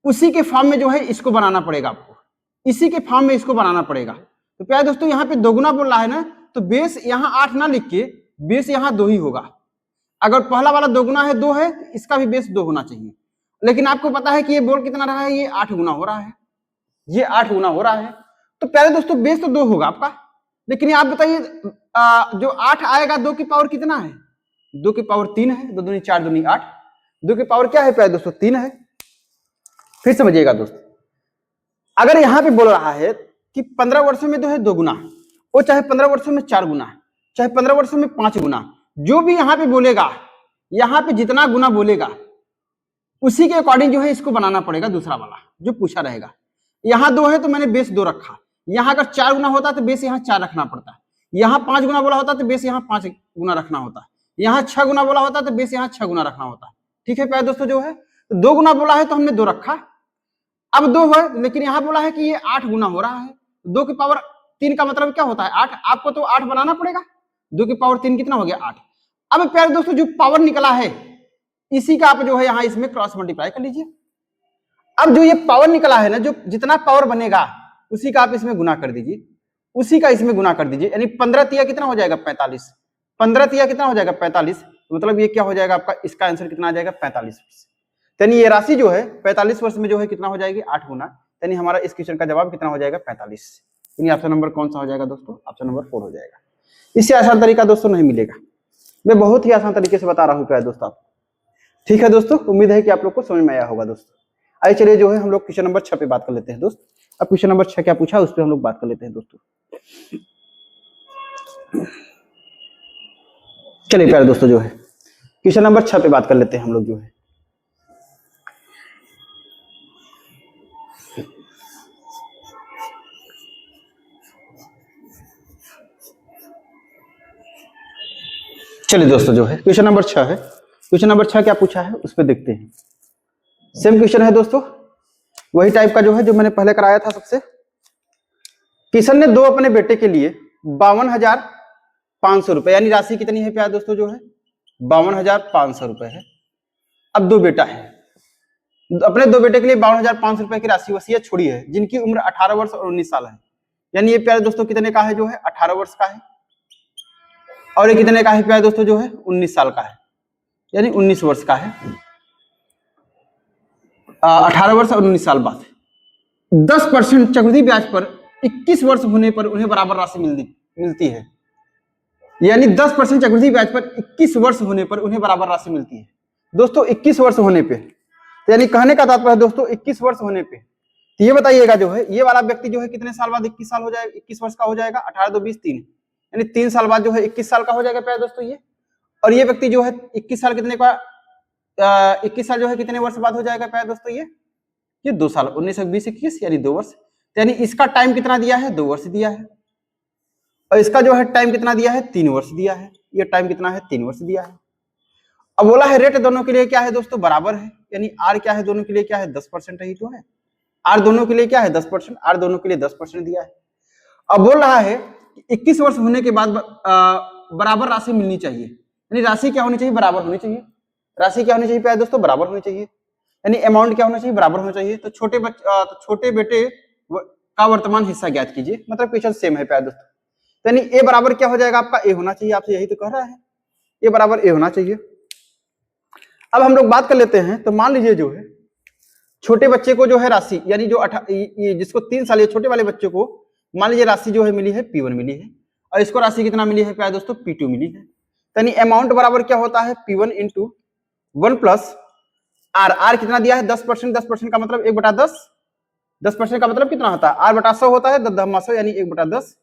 उसी के फॉर्म में जो है इसको बनाना पड़ेगा आपको, इसी के फॉर्म में इसको बनाना पड़ेगा। तो प्यारे दोस्तों यहाँ पे दोगुना बोल रहा है ना, तो बेस यहाँ 8 ना लिख के बेस यहाँ 2 ही होगा। अगर पहला वाला दोगुना है 2 है, इसका भी बेस 2 होना चाहिए। लेकिन आपको पता है कि ये बोल कितना रहा है? ये 8 गुना हो रहा है, ये 8 गुना हो रहा है। तो प्यारे दोस्तों बेस तो 2 होगा आपका, लेकिन आप बताइए जो 8 आएगा 2 की पावर कितना है? 2 की पावर 3 है। 2 दूनी 4 दूनी 8, 2 की पावर क्या है प्यारे दोस्तों? 3 है। फिर समझिएगा दोस्त, अगर यहाँ पे बोल रहा है कि 15 वर्षों में जो है 2 गुना, वो चाहे 15 वर्षों में 4 गुना, चाहे 15 वर्षों में 5 गुना, जो भी यहाँ पे बोलेगा, यहाँ पे जितना गुना बोलेगा उसी के अकॉर्डिंग जो है इसको बनाना पड़ेगा। दूसरा वाला जो पूछा रहेगा, यहाँ 2 है तो मैंने बेस 2 रखा। यहाँ अगर 4 गुना होता तो बेस यहाँ 4 रखना पड़ता है। यहाँ 5 गुना बोला होता तो बेस यहाँ 5 गुना रखना होता। यहाँ 6 गुना बोला होता तो बेस यहाँ 6 गुना रखना होता। ठीक है प्यारे दोस्तों, जो है 2 गुना बोला है तो हमने 2 रखा। अब 2 है, लेकिन यहाँ बोला है कि ये 8 गुना हो रहा है। 2 की पावर 3 का मतलब क्या होता है? 8। आपको तो 8 बनाना पड़ेगा। 2 की पावर 3 कितना हो गया? 8। अब प्यारे दोस्तों जो पावर निकला है, इसी का आप जो है यहाँ इसमें क्रॉस मल्टीप्लाई कर लीजिए। अब जो ये पावर निकला है ना, जो जितना पावर बनेगा उसी का आप इसमें गुना कर दीजिए, उसी का इसमें गुना कर दीजिए, यानी 15 तिया कितना हो जाएगा? 45। 15 तिया कितना हो जाएगा? 45। मतलब ये क्या हो जाएगा आपका? इसका आंसर कितना आ जाएगा? 45 वर्ष। यानी ये राशि जो है 45 वर्ष में जो है कितना हो जाएगी? 8 गुना। यानी हमारा इस क्वेश्चन का जवाब कितना हो जाएगा? 45। यानी ऑप्शन नंबर कौन सा हो जाएगा दोस्तों? ऑप्शन नंबर 4 हो जाएगा। इससे आसान तरीका दोस्तों नहीं मिलेगा। मैं बहुत ही आसान तरीके से बता रहा हूँ प्यारे दोस्तों आपको। ठीक है दोस्तों, उम्मीद है कि आप लोग को समझ में आया होगा दोस्तों। आइए चलिए जो है हम लोग क्वेश्चन नंबर 6 पे बात कर लेते हैं दोस्त। अब क्वेश्चन नंबर 6 क्या पूछा उस पर हम लोग बात कर लेते हैं दोस्तों। चलिए प्यारे दोस्तों जो है क्वेश्चन नंबर 6 पे बात कर लेते हैं हम लोग जो है। चलिए दोस्तों जो है क्वेश्चन नंबर 6 है। क्वेश्चन नंबर 6 क्या पूछा है उस पर देखते हैं। सेम क्वेश्चन है दोस्तों, वही टाइप का जो है जो मैंने पहले कराया था सबसे। किशन ने 2 अपने बेटे के लिए 52,500 रुपए, यानी राशि कितनी है प्यारे दोस्तों? जो है 52,500 रुपए है। अब 2 बेटा है, अपने 2 बेटे के लिए 52,500 रुपए की राशि वसीयत छोड़ी है, जिनकी उम्र 18 वर्ष और 19 साल है। यानी ये प्यारे दोस्तों कितने का है? जो है 18 वर्ष का है। और ये कितने का है प्यारे दोस्तों? जो है 19 साल का है, यानी 19 वर्ष का है। 18 वर्ष और 19 साल बाद 10% चक्रवृद्धि ब्याज पर 21 वर्ष होने पर उन्हें बराबर राशि मिलती है। यानी 10% चक्रवृद्धि ब्याज पर 21 वर्ष होने पर उन्हें बराबर राशि मिलती है दोस्तों, 21 वर्ष होने पे। तो यानी कहने का तात्पर्य दोस्तों 21 वर्ष होने पे, तो ये बताइएगा जो है ये वाला व्यक्ति जो है कितने साल बाद 21 साल हो जाएगा, 21 वर्ष का हो जाएगा, 18 2 20 3, यानी 3 साल बाद जो है 21 साल का हो जाएगा प्यारे दोस्तों ये। और ये व्यक्ति जो है 21 साल कितने का 21 साल जो है कितने वर्ष बाद हो जाएगा प्यारे दोस्तों ये 2 साल, 19 20 21 यानी 2 वर्ष। यानी इसका टाइम कितना दिया है, 2 वर्ष दिया है। और इसका जो है टाइम कितना दिया है, 3 वर्ष दिया है। ये टाइम कितना है, 3 वर्ष दिया है। अब बोला है रेट दोनों के लिए क्या है दोस्तों, बराबर है। यानी आर क्या है दोनों के लिए, क्या है 10% ही तो है। आर दोनों के लिए क्या है 10%, आर दोनों के लिए 10% दिया है। अब बोल रहा है 21 वर्ष होने के बाद बराबर राशि मिलनी चाहिए। यानी राशि क्या होनी चाहिए, बराबर होनी चाहिए। राशि क्या होनी चाहिए प्यारे दोस्तों, बराबर होनी चाहिए। यानी अमाउंट क्या होना चाहिए, बराबर होना चाहिए। तो छोटे बेटे का वर्तमान हिस्सा ज्ञात कीजिए, मतलब क्वेश्चन सेम है प्यारे दोस्तों। यानी ए बराबर क्या हो जाएगा आपका, ए होना चाहिए। आपसे यही तो कह रहा है, ए बराबर ए होना चाहिए। अब हम लोग बात कर लेते हैं। तो मान लीजिए जो है छोटे बच्चे को जो है राशि, यानी जो जिसको 3 साल, ये छोटे वाले बच्चे को मान लीजिए राशि जो है मिली है P1 मिली है, और इसको राशि कितना मिली है प्यारे दोस्तों, P2 मिली है। यानी अमाउंट बराबर क्या होता है, P1 into 1 plus are. Are कितना दिया है 10%, 10% का मतलब 1/10, 10% का मतलब कितना होता है, R बटा 100 होता है, 10 यानी 1/10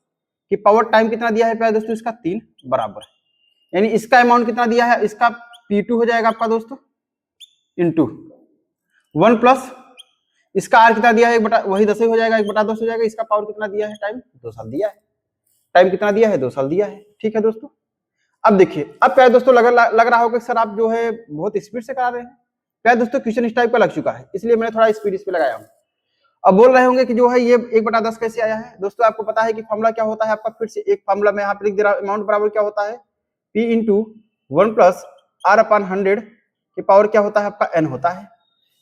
की पावर। टाइम कितना दिया है प्यारे दोस्तों, इसका 3 बराबर। यानी इसका अमाउंट कितना दिया है, इसका P2 हो जाएगा आपका दोस्तों इंटू 1 प्लस इसका आर कितना दिया है, वही 10 हो जाएगा, 1/10 हो जाएगा। इसका पावर कितना दिया है, टाइम 2 साल दिया है। टाइम कितना दिया है, 2 साल दिया है। ठीक है दोस्तों। अब देखिए, अब प्यारे दोस्तों लग रहा होगा सर आप जो है बहुत स्पीड से करा रहे हैं। प्यारे दोस्तों क्वेश्चन इस टाइप का लग चुका है, इसलिए मैंने थोड़ा स्पीड इस पे लगाया हूँ। अब बोल रहे होंगे कि जो है ये 1/10 कैसे आया है। दोस्तों आपको पता है कि फॉर्मूला क्या होता है आपका, फिर से एक फॉर्मूला में यहाँ पे लिख दे रहा हूं। अमाउंट बराबर क्या होता है, P into 1 plus R upon 100 की पावर क्या होता है आपका, N होता है।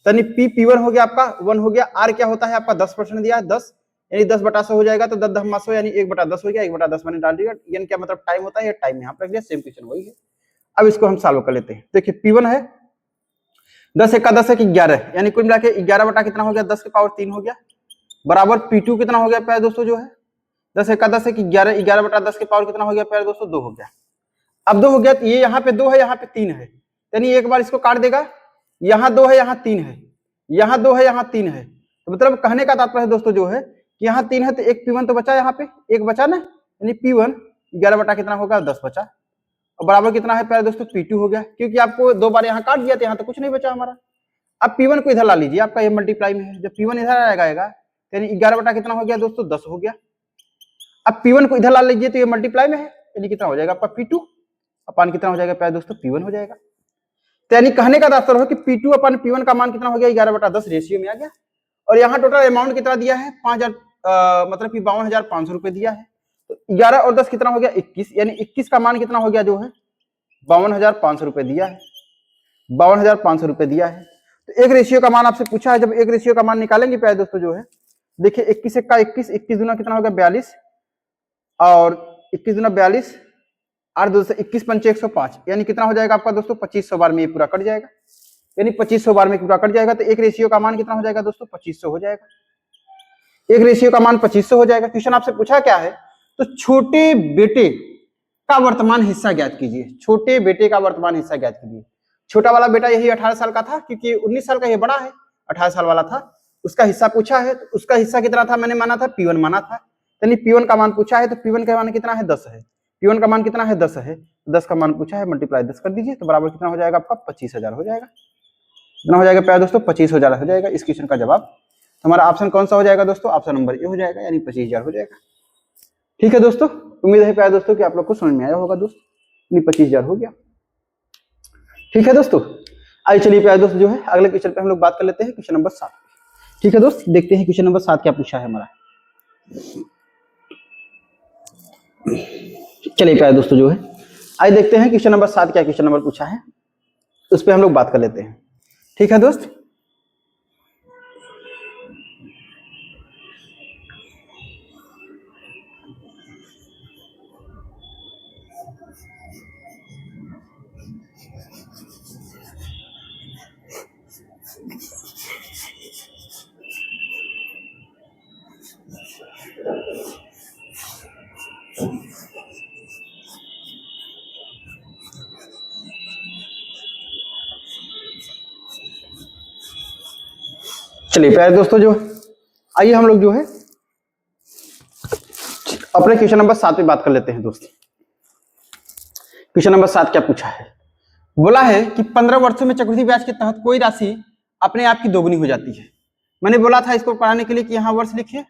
यानी P1 हो गया आपका 1 हो गया। R क्या होता है आपका 10% दिया है, 10 यानी 10/100 हो जाएगा। तो 10 यानी 1/10 हो गया, 1/10 मैंने डाल दिया। यानी क्या मतलब टाइम होता है, ये टाइम यहाँ पर रख दिया। सेम क्वेश्चन वही है। अब इसको हम सॉल्व कर लेते हैं। देखिए P1 है 10 1 का 10 है कि 11, यानी कुल मिला के 11 बटा कितना हो गया, 10 की पावर 3 हो गया, बराबर P2 कितना हो गया प्यारे दोस्तों, जो है 10 1 का 10 है कि 11, 11 बटा 10 की पावर कितना हो गया प्यारे दोस्तों, 2 हो गया। अब 2 हो गया, तो ये यहाँ पे 2 है, यहाँ पे 3 है। यानी एक बार इसको काट देगा, यहाँ 2 है, यहाँ 3 है, यहाँ 2 है, यहाँ 3 है। तो मतलब कहने का तात्पर्य दोस्तों जो है कि यहाँ 3 है, तो एक P1 तो बचा, यहाँ पे एक बचा ना। यानी P1 11 बटा कितना होगा, 10 बचा। और बराबर कितना है प्यारे दोस्तों, P2 हो गया। क्योंकि आपको 2 बार यहाँ काट दिया, तो यहाँ तो कुछ नहीं बचा हमारा। अब P1 को इधर ला लीजिए, आपका ये मल्टीप्लाई में है। जब P1 इधर आएगा यानी 11 बटा कितना हो गया दोस्तों, 10 हो गया। अब P1 को इधर ला लीजिए, तो ये मल्टीप्लाई में है, यानी कितना हो जाएगा आपका P2 अपान कितना हो जाएगा प्यारे दोस्तों, P1 हो जाएगा। तो यानी कहने का तात्पर्य है कि P2 अपान P1 का मान कितना हो गया, 11/10 रेशियो में आ गया। और यहाँ टोटल अमाउंट कितना दिया है, 5000 मतलब कि 52,500 रुपए दिया है। तो 11 और 10 कितना हो गया, 21, यानी 21 का मान कितना हो गया, जो है 52,500 रुपए दिया है। 52,500 रुपए दिया है। तो एक रेशियो का मान आपसे पूछा है। जब एक रेशियो का मान निकालेंगे प्यारे दोस्तों जो है, देखिए 21 1 का 21, 21 दूना कितना हो गया 42, और 21 दूना 42, 8 2 से 21 पंचे 105, यानी कितना हो जाएगा आपका दोस्तों, 2500 बार में ये पूरा कट जाएगा। यानी 2500 बार में पूरा कट जाएगा। तो एक रेशियो का मान कितना हो जाएगा दोस्तों, 2500 हो जाएगा। एक रेशियो का मान 2500 हो जाएगा। क्वेश्चन आपसे पूछा क्या है, तो छोटे बेटे का वर्तमान हिस्सा ज्ञात कीजिए। छोटे बेटे का वर्तमान हिस्सा ज्ञात कीजिए। छोटा वाला बेटा यही 18 साल का था, क्योंकि 19 साल का ये बड़ा है, 18 साल वाला था। उसका हिस्सा पूछा है, तो उसका हिस्सा कितना था, मैंने माना था P1 माना था। यानी P1 का मान पूछा है, तो P1 का मान कितना है, 10 है। P1 का मान कितना है, 10 है। 10 का मान पूछा है, मल्टीप्लाई 10 कर दीजिए, तो बराबर कितना हो जाएगा आपका, 25,000 हो जाएगा। कितना हो जाएगा प्यारे दोस्तों, 25,000 हो जाएगा। इस क्वेश्चन का जवाब हमारा ऑप्शन कौन सा हो जाएगा दोस्तों, ऑप्शन नंबर ए हो जाएगा, यानी 25,000 हो जाएगा। ठीक है दोस्तों, उम्मीद है प्यारे दोस्तों कि आप लोग को समझ में आया होगा दोस्तों। 25,000 हो गया। ठीक है दोस्तों, आइए चलिए प्यारे दोस्त जो है अगले क्वेश्चन पे हम लोग बात कर लेते हैं, क्वेश्चन नंबर 7। ठीक है दोस्त, देखते हैं क्वेश्चन नंबर 7 क्या पूछा है हमारा। चलिए प्यारे दोस्तों जो है आइए देखते हैं क्वेश्चन नंबर 7 क्या क्वेश्चन नंबर पूछा है, उस पर हम लोग बात कर लेते हैं। ठीक है दोस्त, चलिए प्यारे दोस्तों, जो आइए हम लोग जो है अपने क्वेश्चन नंबर 7 पे बात कर लेते हैं दोस्त। क्वेश्चन नंबर 7 क्या पूछा है? बोला है कि 15 वर्षों में चक्रवृद्धि ब्याज के तहत कोई राशि अपने आप की दोगुनी हो जाती है। मैंने बोला था इसको पढ़ाने के लिए कि यहाँ वर्ष लिखिए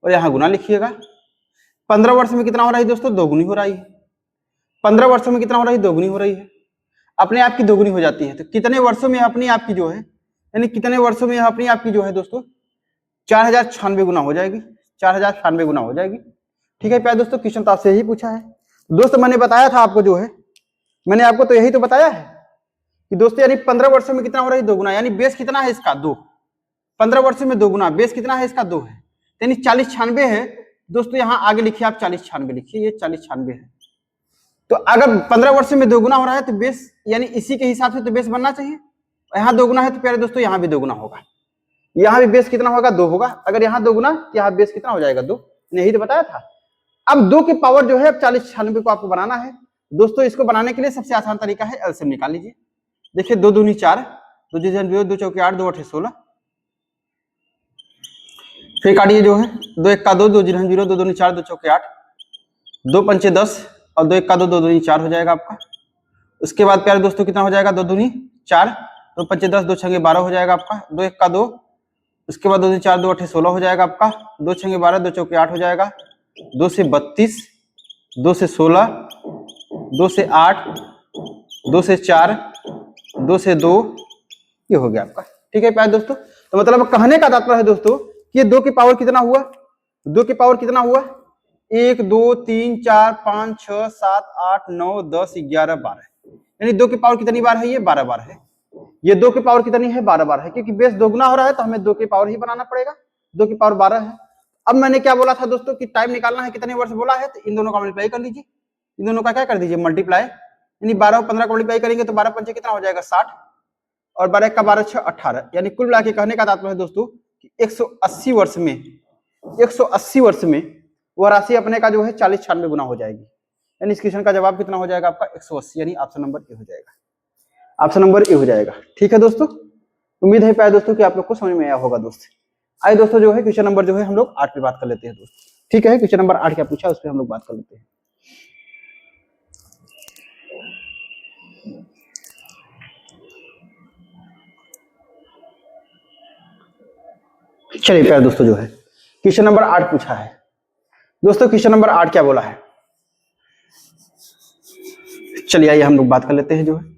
और यहाँ गुना लिखिएगा। 15 वर्ष में कितना हो रहा है दोस्तों? दोगुनी हो रही है। 15 वर्षों में कितना हो रही है? दोगुनी हो रही है। अपने आप की दोगुनी हो जाती है तो कितने वर्षों में अपनी आप की जो है, यानी कितने वर्षों में अपनी आप की जो है दोस्तों 4096 गुना हो जाएगी। 4096 गुना हो जाएगी। ठीक है प्यारे दोस्तों, क्वेश्चन तो आपसे यही पूछा है दोस्त। मैंने बताया था आपको जो है, मैंने आपको तो यही तो बताया है कि दोस्तों यानी 15 वर्षों में कितना हो रहा है? 2 गुना। यानी बेस कितना है इसका? 2। 15 वर्षों में 2 गुना, बेस कितना है इसका? 2 है। यानी 4096 है दोस्तों। यहाँ आगे लिखिए आप 4096 लिखिए, ये 4096 है। तो अगर 15 वर्षों में 2 गुना हो रहा है तो बेस यानी इसी के हिसाब से तो बेस बनना चाहिए। यहाँ 2 गुना है तो प्यारे दोस्तों यहाँ भी 2 गुना होगा। यहाँ भी बेस कितना होगा? 2 होगा। अगर यहाँ 2 गुना तो यहाँ बेस कितना हो जाएगा? 2। यही तो बताया था। अब 2 की पावर जो है अब 4096 को आपको बनाना है दोस्तों। इसको बनाने के लिए सबसे आसान तरीका है एलसीएम निकाल लीजिए। देखिए 2 दूनी 4, 2 जीरो 2 चौके 8, 2 अठे 16। फिर काटिए जो है 2 एक का 2, 2 जीरो 0, 2 दूनी 4, 2 चौके 8, 2 पंचे 10 और 2 एक का 2, 2 दूनी 4 हो जाएगा आपका। उसके बाद प्यारे दोस्तों कितना हो जाएगा? 2 दूनी 4, 2 पंचे 10, 2 छंगे 12 हो जाएगा आपका। 2 एक का 2, उसके बाद 2 दूनी 4, 2 अठे 16 हो जाएगा आपका। 2 छंगे 12, 2 चौके 8 हो जाएगा। 2 से 32, 2 से 16, 2 से 8, 2 से 4, 2 से 2, ये हो गया आपका। ठीक है प्यारे दोस्तों, तो मतलब कहने का तात्पर्य है दोस्तों कि ये 2 की पावर कितना हुआ? 2 की पावर कितना हुआ? 1 2 3 4 5 6 7 8 9 10 11 12। यानी 2 की पावर कितनी बार है? ये 12 बार है। ये 2 की पावर कितनी है? 12 बार है। क्योंकि बेस 2 गुना हो रहा है तो हमें 2 की पावर ही बनाना पड़ेगा। 2 की पावर 12 है। अब मैंने क्या बोला था दोस्तों कि टाइम निकालना है, कितने वर्ष बोला है, तो इन दोनों का मल्टीप्लाई कर लीजिए। इन दोनों का क्या कर दीजिए? मल्टीप्लाई। यानी 12 और 15 का मल्टीप्लाई करेंगे तो 12 पंचे कितना हो जाएगा? 60 और 12 का 12 6 18। यानी कुल मिला के कहने का तात्पर्य है दोस्तों कि 180 वर्ष में 180 वर्ष में वह राशि अपने का जो है 4096 गुना हो जाएगी। यानी इस क्वेश्चन का जवाब कितना हो जाएगा आपका? 180। यानी ऑप्शन नंबर ए हो जाएगा। ऑप्शन नंबर ए हो जाएगा। ठीक है दोस्तों, उम्मीद है प्यारे दोस्तों कि आप लोग को समझ में आया होगा दोस्त। आइए दोस्तों जो है क्वेश्चन नंबर जो है हम लोग 8 पे बात कर लेते हैं दोस्त। ठीक है, क्वेश्चन नंबर 8 क्या पूछा उस पर हम लोग बात कर लेते हैं। चलिए प्यारे दोस्तों जो है क्वेश्चन नंबर 8 पूछा है दोस्तों। क्वेश्चन नंबर 8 क्या बोला है? चलिए आइए हम लोग बात कर लेते हैं जो है।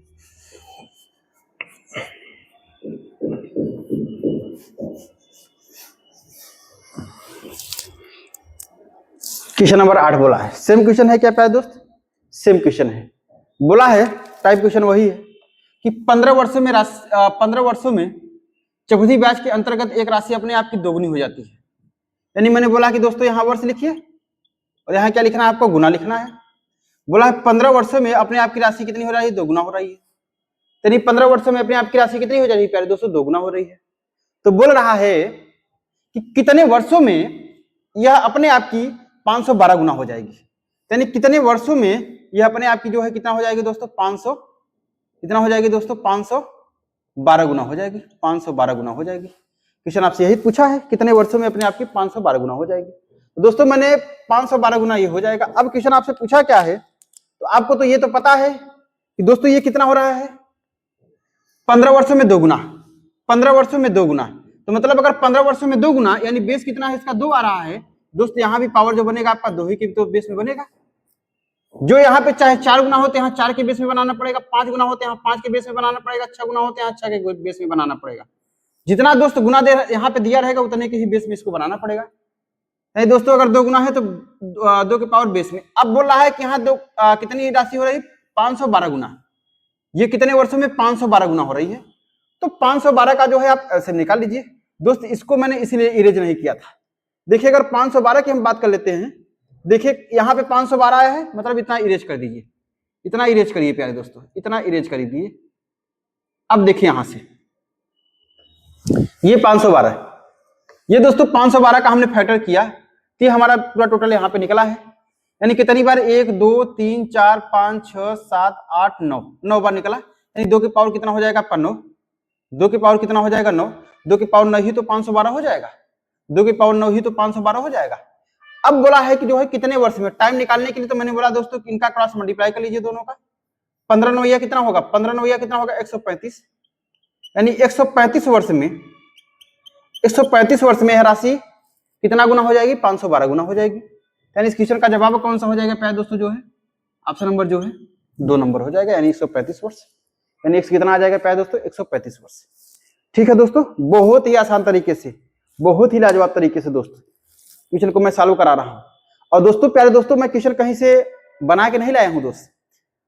क्वेश्चन नंबर 8 बोला है, सेम क्वेश्चन है क्या प्यारे दोस्त? सेम क्वेश्चन है। बोला है टाइप क्वेश्चन वही है कि 15 वर्षों में 15 वर्षों में चक्रवृद्धि ब्याज के अंतर्गत एक राशि अपने आप की दोगुनी हो जाती है। यानी मैंने बोला कि दोस्तों यहाँ वर्ष लिखिए और यहाँ क्या लिखना है आपको? गुना लिखना है। बोला है 15 वर्षों में अपने आप की राशि कितनी हो रही है? दोगुना हो रही है। यानी 15 वर्षों में अपने आप की राशि कितनी हो जा रही है प्यारे दोस्तों? दोगुना हो रही है। तो बोल रहा है कि कितने वर्षों में यह अपने आप की 512 गुना हो जाएगी। यानी कितने वर्षों में यह अपने आप की जो है कितना हो जाएगी दोस्तों? 500 कितना हो जाएगी दोस्तों? 512 गुना हो जाएगी। 512 गुना हो जाएगी। क्वेश्चन आपसे यही पूछा है, कितने वर्षों में अपने आप की 512 गुना हो जाएगी। तो दोस्तों मैंने 512 गुना ये हो जाएगा। अब क्वेश्चन आपसे पूछा क्या है, तो आपको तो ये तो पता है कि दोस्तों ये कितना हो रहा है? 15 वर्षों में 2 गुना। 15 वर्षों में 2 गुना, तो मतलब अगर 15 वर्षों में 2 गुना यानी बेस कितना है इसका? 2 आ रहा है दोस्तों। यहाँ भी पावर जो बनेगा आपका 2 ही के तो बेस में बनेगा। जो यहाँ पे चाहे 4 गुना होते हैं 4 के बेस में बनाना पड़ेगा, 5 गुना होते हैं 5 के बेस में बनाना पड़ेगा, 6 गुना होते हैं 6 के बेस में बनाना पड़ेगा। जितना दोस्त गुना दे यहाँ पे दिया रहेगा उतने के ही बेस में इसको बनाना पड़ेगा। नहीं दोस्तों, अगर 2 गुना है तो 2 के पावर बेस में। अब बोल रहा है कि यहाँ कितनी राशि हो रही है? 512 गुना। ये कितने वर्षों में? 512 गुना हो रही है। तो 512 का जो है आप ऐसे निकाल लीजिए दोस्त। इसको मैंने इसीलिए इरेज नहीं किया था। देखिए अगर 512 की हम बात कर लेते हैं, देखिए यहाँ पे 512 आया है, मतलब इतना इरेज कर दीजिए। इतना इरेज करिए प्यारे दोस्तों, इतना इरेज कर दीजिए। अब देखिए यहां से ये 512 है। ये दोस्तों 512 का हमने फैक्टर किया तो हमारा पूरा टोटल यहाँ पे निकला है। यानी कितनी बार? 1 2 3 4 5 6 7 8 9 बार निकला। यानी 2 की पावर कितना हो जाएगा आपका? 9। 2 की पावर कितना हो जाएगा? 9। 2 की पावर 9 ही तो 512 हो जाएगा, 2 की पावर 9 ही तो 512 हो जाएगा। अब बोला है कि जो है कितने वर्ष में, टाइम निकालने के लिए तो मैंने बोला दोस्तों कि इनका क्रॉस मल्टीप्लाई कर लीजिए दोनों का। 15 नौया कितना होगा, 15 नौया कितना होगा 135, यानी 135 वर्ष में, 135 वर्ष में यह राशि कितना गुना हो जाएगी, 512 गुना हो जाएगी। यानी इस क्वेश्चन का जवाब कौन सा हो जाएगा प्यारे दोस्तों, जो है ऑप्शन नंबर जो है 2 नंबर हो जाएगा, यानी 135 वर्ष। यानी x कितना आ जाएगा प्यारे दोस्तों, 135 वर्ष। ठीक है दोस्तों, बहुत ही आसान तरीके से, बहुत ही लाजवाब तरीके से दोस्तों क्वेश्चन को मैं सॉल्व करा रहा हूं। और दोस्तों प्यारे दोस्तों, मैं क्वेश्चन कहीं से बना के नहीं लाया हूं दोस्त।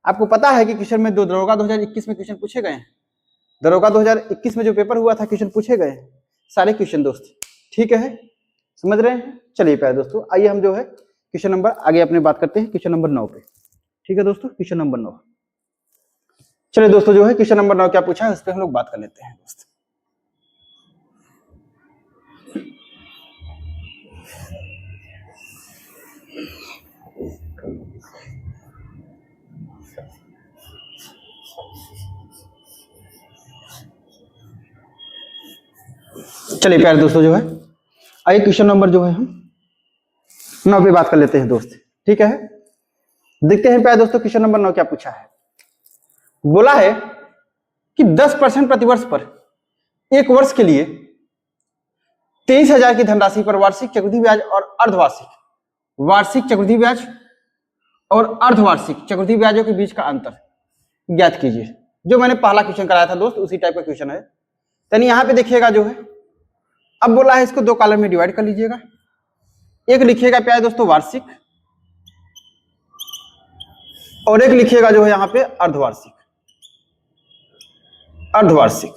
आपको पता है कि क्वेश्चन में दरोगा 2021 में क्वेश्चन पूछे गए हैं, दरोगा 2021 में जो पेपर हुआ था क्वेश्चन पूछे गए सारे क्वेश्चन दोस्त। ठीक है, समझ रहे हैं। चलिए प्यारे दोस्तों, आइए हम जो है क्वेश्चन नंबर आगे अपनी बात करते हैं, क्वेश्चन नंबर 9 पे। ठीक है दोस्तों, क्वेश्चन नंबर 9। चलिए दोस्तों, जो है क्वेश्चन नंबर 9 क्या पूछा है उस पर हम लोग बात कर लेते हैं दोस्त। चलिए प्यारे दोस्तों, जो है आइए क्वेश्चन नंबर जो है हम 9 पे बात कर लेते हैं दोस्त। ठीक है, देखते हैं प्यारे दोस्तों क्वेश्चन नंबर 9 क्या पूछा है। बोला है कि 10% प्रतिवर्ष पर एक वर्ष के लिए 23,000 की धनराशि पर वार्षिक चक्रवृद्धि ब्याज और अर्धवार्षिक, वार्षिक चक्रवृद्धि ब्याज और अर्धवार्षिक चक्रवृद्धि ब्याजों के बीच का अंतर ज्ञात कीजिए। जो मैंने पहला क्वेश्चन कराया था दोस्त, उसी टाइप का क्वेश्चन है। यानी यहां पे देखिएगा जो है, अब बोला है इसको 2 कॉलम में डिवाइड कर लीजिएगा। एक लिखिएगा प्यारे दोस्तों वार्षिक, और एक लिखिएगा जो है यहाँ पे अर्धवार्षिक, अर्धवार्षिक।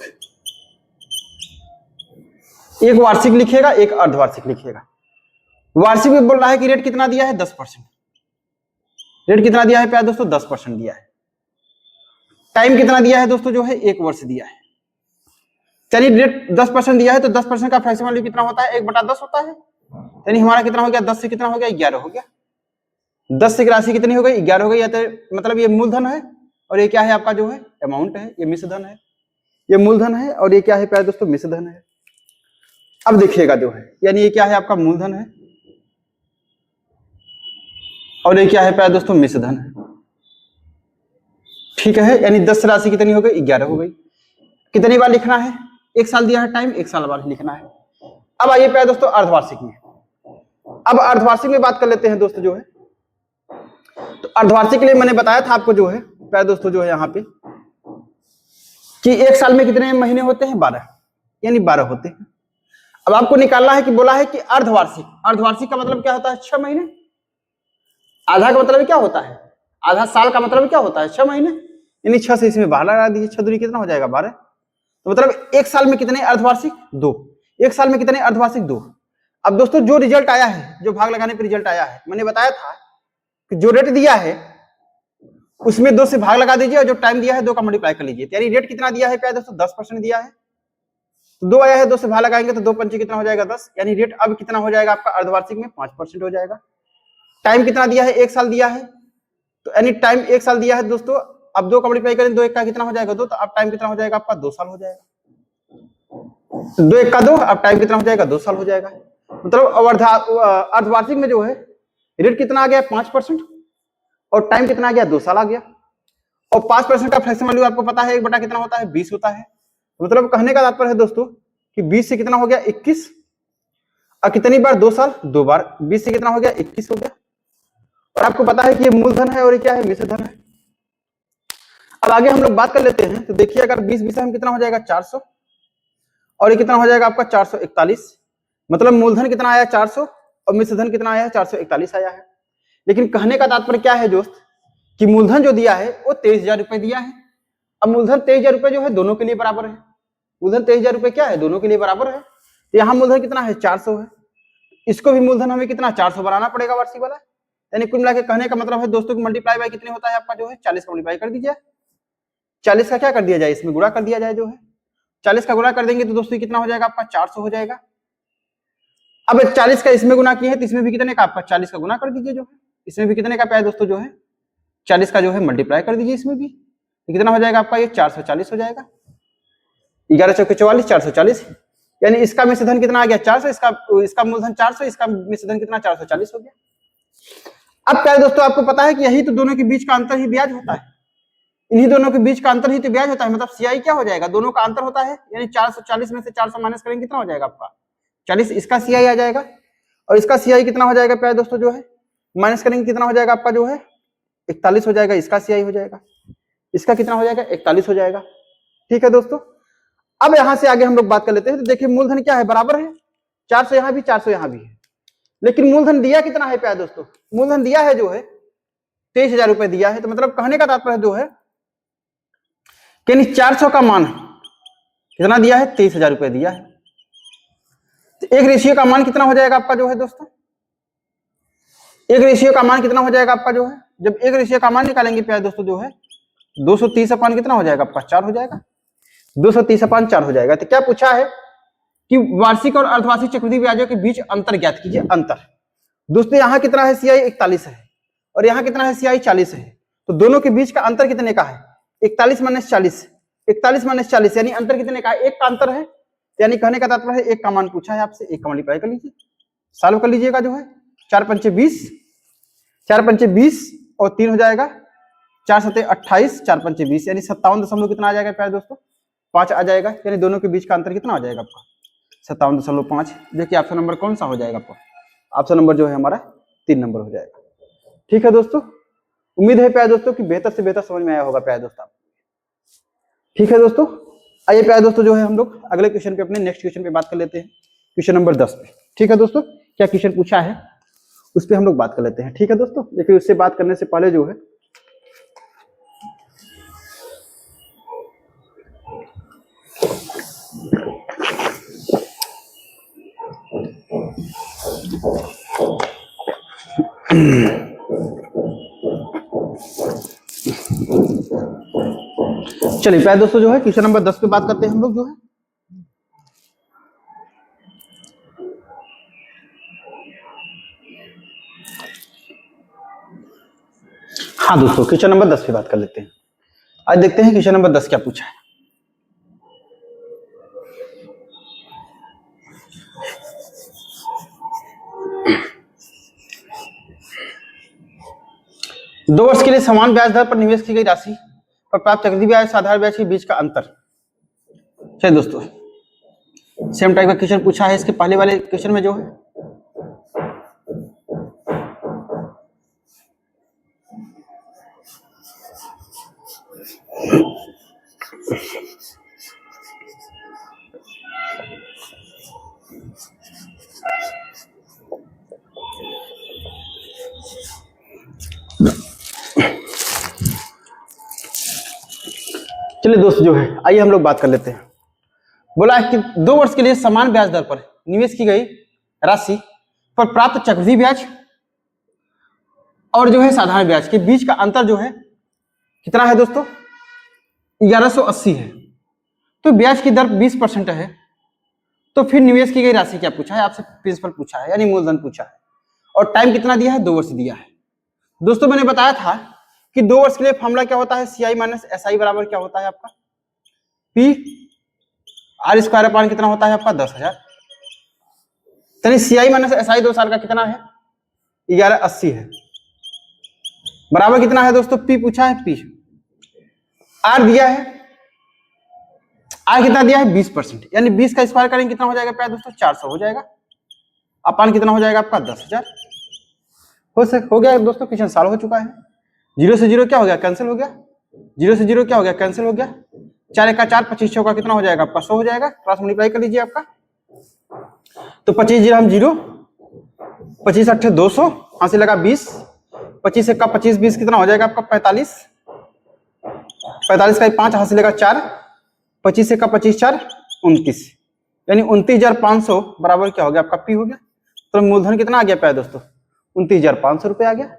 एक वार्षिक लिखिएगा, एक अर्धवार्षिक लिखिएगा। वार्षिक में बोल रहा है कि रेट कितना दिया है, 10%। रेट कितना दिया है प्यारे दोस्तों, 10% दिया है। टाइम कितना दिया है दोस्तों, जो है 1 वर्ष दिया है। चलिए रेट 10% दिया है तो 10% का फ्रैक्शन वैल्यू कितना होता है, 1/10 होता है। यानी हमारा कितना हो गया, 10 से कितना हो गया, 11 हो गया। 10 से राशि कितनी हो गई, 11 हो गई। या तो मतलब ये मूलधन है और ये क्या है आपका जो है अमाउंट है, ये मिश्रधन है। ये मूलधन है और ये क्या है प्यारे दोस्तों, मिश्रधन है। अब देखिएगा जो है, यानी ये क्या है आपका मूलधन है और ये क्या है प्यारे दोस्तों, मिश्रधन है। ठीक है, यानी 10 राशि कितनी हो गई, 11 हो गई। कितनी बार लिखना है, 1 साल दिया है टाइम, 1 साल बाद लिखना है। अब आइए प्यारे दोस्तों अर्धवार्षिक में। अब अर्धवार्षिक में बात कर लेते हैं दोस्तों जो है। तो अर्धवार्षिक के लिए मैंने बताया था आपको जो है प्यारे दोस्तों, जो है यहाँ पे कि 1 साल में कितने महीने होते हैं, 12, यानी 12 होते हैं। अब आपको निकालना है कि बोला है कि अर्धवार्षिक, अर्धवार्षिक का मतलब क्या होता है, 6 महीने। आधा का मतलब क्या होता है, आधा साल का मतलब क्या होता है, 6 महीने। यानी 6 से इसमें 12 लगा दीजिए, 6 दूनी कितना हो जाएगा, 12। तो मतलब 1 साल में कितने अर्धवार्षिक, 2। 1 साल में कितने अर्धवार्षिक, 2। अब दोस्तों जो रिजल्ट आया है, जो भाग लगाने पर रिजल्ट आया है, मैंने बताया था कि जो रेट दिया है उसमें 2 से भाग लगा दीजिए और जो टाइम दिया है 2 का मल्टीप्लाई कर लीजिए। यानी रेट कितना दिया है प्यारे दोस्तों, 10% दिया है। तो 2 आया है, 2 से भाग लगाएंगे तो 2 पंचे कितना हो जाएगा, 10। यानी रेट अब कितना हो जाएगा आपका अर्धवार्षिक में, 5% हो जाएगा। टाइम कितना दिया है, 1 साल दिया है। तो यानी टाइम 1 साल दिया है दोस्तों। अब 2 का मल्टीप्लाई करें, 2 1 का कितना हो जाएगा, 2। तो अब टाइम कितना हो जाएगा आपका, 2 साल हो जाएगा। 2 1 का 2, अब टाइम कितना हो जाएगा, 2 साल हो जाएगा। मतलब अर्धवार्षिक में जो है रेट कितना आ गया, 5%, और टाइम कितना आ गया, 2 साल आ गया। और 5% का फ्रैक्शन वैल्यू आपको पता है 1 बटा कितना होता है, 20 होता है। मतलब कहने का तात्पर्य है दोस्तों कि 20 से कितना हो गया, 21। और कितनी बार, 2 साल, 2 बार। 20 से कितना हो गया, 21 हो गया। और आपको पता है कि ये मूलधन है और ये क्या है, मिश्रधन है। अब आगे हम लोग बात कर लेते हैं। तो देखिए अगर 20 में कितना हो जाएगा, 400, और ये कितना हो जाएगा आपका 441। मतलब मूलधन कितना आया, 400, और मिश्रधन कितना आया है, 441 आया है। लेकिन कहने का तात्पर्य क्या है दोस्त कि मूलधन जो दिया है वो 23,000 रुपए दिया है। अब मूलधन 23,000 रुपए जो है दोनों के लिए बराबर है। मूलधन 23,000 रुपए क्या है, दोनों के लिए बराबर है। तो यहाँ मूलधन कितना है, 400 है। इसको भी मूलधन हमें कितना, 400 बनाना पड़ेगा वार्षिक वाला। यानी कुल मिला के कहने का मतलब है दोस्तों कि मल्टीप्लाई बाय कितने होता है आपका जो है, 40 का मल्टीप्लाई कर दीजिए। 40 का क्या कर दिया जाए, इसमें गुणा कर दिया जाए जो है। 40 का गुणा कर देंगे तो दोस्तों कितना हो जाएगा आपका, 400 हो जाएगा। अब 40 का इसमें गुना किया है तो इसमें भी कितने का आपका, 40 का गुना कर दीजिए जो है। इसमें भी कितने का पाया दोस्तों, जो है 40 का जो है मल्टीप्लाई कर दीजिए इसमें भी। तो कितना हो जाएगा आपका, ये 440 हो जाएगा। 11 चौके 44, 440। यानी इसका मिश्र धन कितना आ गया 400, इसका मूलधन 400, इसका मिश्र धन कितना 440 हो गया। अब प्यारे दोस्तों आपको पता है कि यही तो दोनों के बीच का अंतर ही ब्याज होता है, इन्हीं दोनों के बीच का अंतर ही तो ब्याज होता है। मतलब सीआई क्या हो जाएगा, दोनों का अंतर होता है, यानी 440 में से 400 माइनस करेंगे कितना हो जाएगा आपका 40, इसका सीआई आ जाएगा। और इसका सीआई कितना हो जाएगा प्यारे दोस्तों जो है, माइनस करेंगे कितना हो जाएगा आपका जो है 41 हो जाएगा, इसका सीआई हो जाएगा, इसका कितना हो जाएगा 41 हो जाएगा। ठीक है दोस्तों, अब यहां से आगे हम लोग बात कर लेते हैं। तो देखिए मूलधन क्या है, बराबर है, 400 यहां भी 400 यहां भी है, लेकिन मूलधन दिया कितना है प्यारे दोस्तों, मूलधन दिया है जो है 23,000 रुपए दिया है। तो मतलब कहने का तात्पर्य जो है यानी 400 का मान कितना दिया है 23,000 रुपए दिया है। तो एक रेशियो का मान कितना हो जाएगा आपका जो है दोस्तों, एक रेशियो का मान कितना हो जाएगा आपका जो है, जब एक रेशियो का मान निकालेंगे प्यारे दोस्तों जो है 230 अपान कितना हो जाएगा आपका 4 हो जाएगा, 230 अपान 4 हो जाएगा। तो क्या पूछा है कि वार्षिक और अर्धवार्षिक चक्रवृद्धि ब्याजों के बीच अंतर ज्ञात कीजिए। अंतर दोस्तों यहाँ कितना है सीआई 41 है और यहाँ कितना है सीआई 40 है, तो दोनों के बीच का अंतर कितने का है 41 माइनस 40, 41 माइनस 40 यानी अंतर कितने का है, एक का अंतर है। यानी कहने का तात्पर्य है एक का मान पूछा है आपसे, एक का मल्टीप्लाई कर लीजिए, सॉल्व कर लीजिएगा जो है 4 पंचे 20, 4 पंचे 20 और 3 हो जाएगा 4 सते 28, 4 पंचे 20 यानी 57 कितना आ जाएगा प्यारे दोस्तों 5 आ जाएगा। यानी दोनों के बीच का अंतर कितना हो जाएगा आपका 57.5। देखिए ऑप्शन नंबर कौन सा हो जाएगा आपका, ऑप्शन नंबर जो है हमारा 3 नंबर हो जाएगा। ठीक है दोस्तों, उम्मीद है प्यारे दोस्तों कि बेहतर से बेहतर समझ में आया होगा प्यारे दोस्तों। ठीक है दोस्तों, आइए प्यारे दोस्तों जो है हम लोग अगले क्वेश्चन पे, अपने नेक्स्ट क्वेश्चन पे बात कर लेते हैं, क्वेश्चन नंबर 10 पे। ठीक है दोस्तों, क्या क्वेश्चन पूछा है उस पर हम लोग बात कर लेते हैं। ठीक है दोस्तों, लेकिन उससे बात करने से पहले जो है चलिए प्यारे दोस्तों जो है क्वेश्चन नंबर 10 पे बात करते हैं हम लोग जो है। हाँ दोस्तों, क्वेश्चन नंबर 10 पे बात कर लेते हैं। आज देखते हैं क्वेश्चन नंबर 10 क्या पूछा है। दो वर्ष के लिए समान ब्याज दर पर निवेश की गई राशि पर प्राप्त चक्रवृद्धि ब्याज साधारण ब्याज के बीच का अंतर। चलिए दोस्तों, सेम टाइप का क्वेश्चन पूछा है इसके पहले वाले क्वेश्चन में जो है। चलिए दोस्त जो है आइए हम लोग बात कर लेते हैं। बोला है कि 2 वर्ष के लिए समान ब्याज दर पर निवेश की गई राशि पर प्राप्त चक्रवृद्धि ब्याज और जो है साधारण ब्याज के बीच का अंतर जो है कितना है दोस्तों 1180 है। तो ब्याज की दर 20% है, तो फिर निवेश की गई राशि क्या पूछा है आपसे, प्रिंसिपल पूछा है यानी मूलधन पूछा है, और टाइम कितना दिया है 2 वर्ष दिया है। दोस्तों मैंने बताया था कि 2 वर्ष के लिए फॉर्मूला क्या होता है, सीआई माइनस एसआई बराबर क्या होता है आपका पी आर स्क्वायर अपान कितना होता है आपका 10,000। यानी सीआई माइनस एसआई 2 साल का कितना है 1180 है, बराबर कितना है दोस्तों पी पूछा है, पी आर दिया है, आर कितना दिया है 20%, यानी 20 का स्क्वायर करेंगे कितना हो जाएगा प्यार दोस्तों 400 हो जाएगा, अपान कितना हो जाएगा आपका 10,000। हो गया दोस्तों, क्वेश्चन सॉल्व हो चुका है। 0 से 0 क्या हो गया कैंसिल हो गया, 0 से 0 क्या हो गया कैंसिल हो गया, 4 का 4 25 चौका कितना हो जाएगा आपका 100 हो जाएगा, क्रॉस मल्टीप्लाई कर लीजिए आपका। तो 25 जीरो हम 0, 25 अट्ठे 200, यहां से लगा 20, 25 का 25 20 कितना हो जाएगा आपका 45, 45 का 5 यहां से लगा 4, 25 का 25 4 29, यानी 29,500 बराबर क्या हो गया आपका पी हो गया। तो मूलधन कितना आ गया प्यारे दोस्तों 29,500 रुपए आ गया,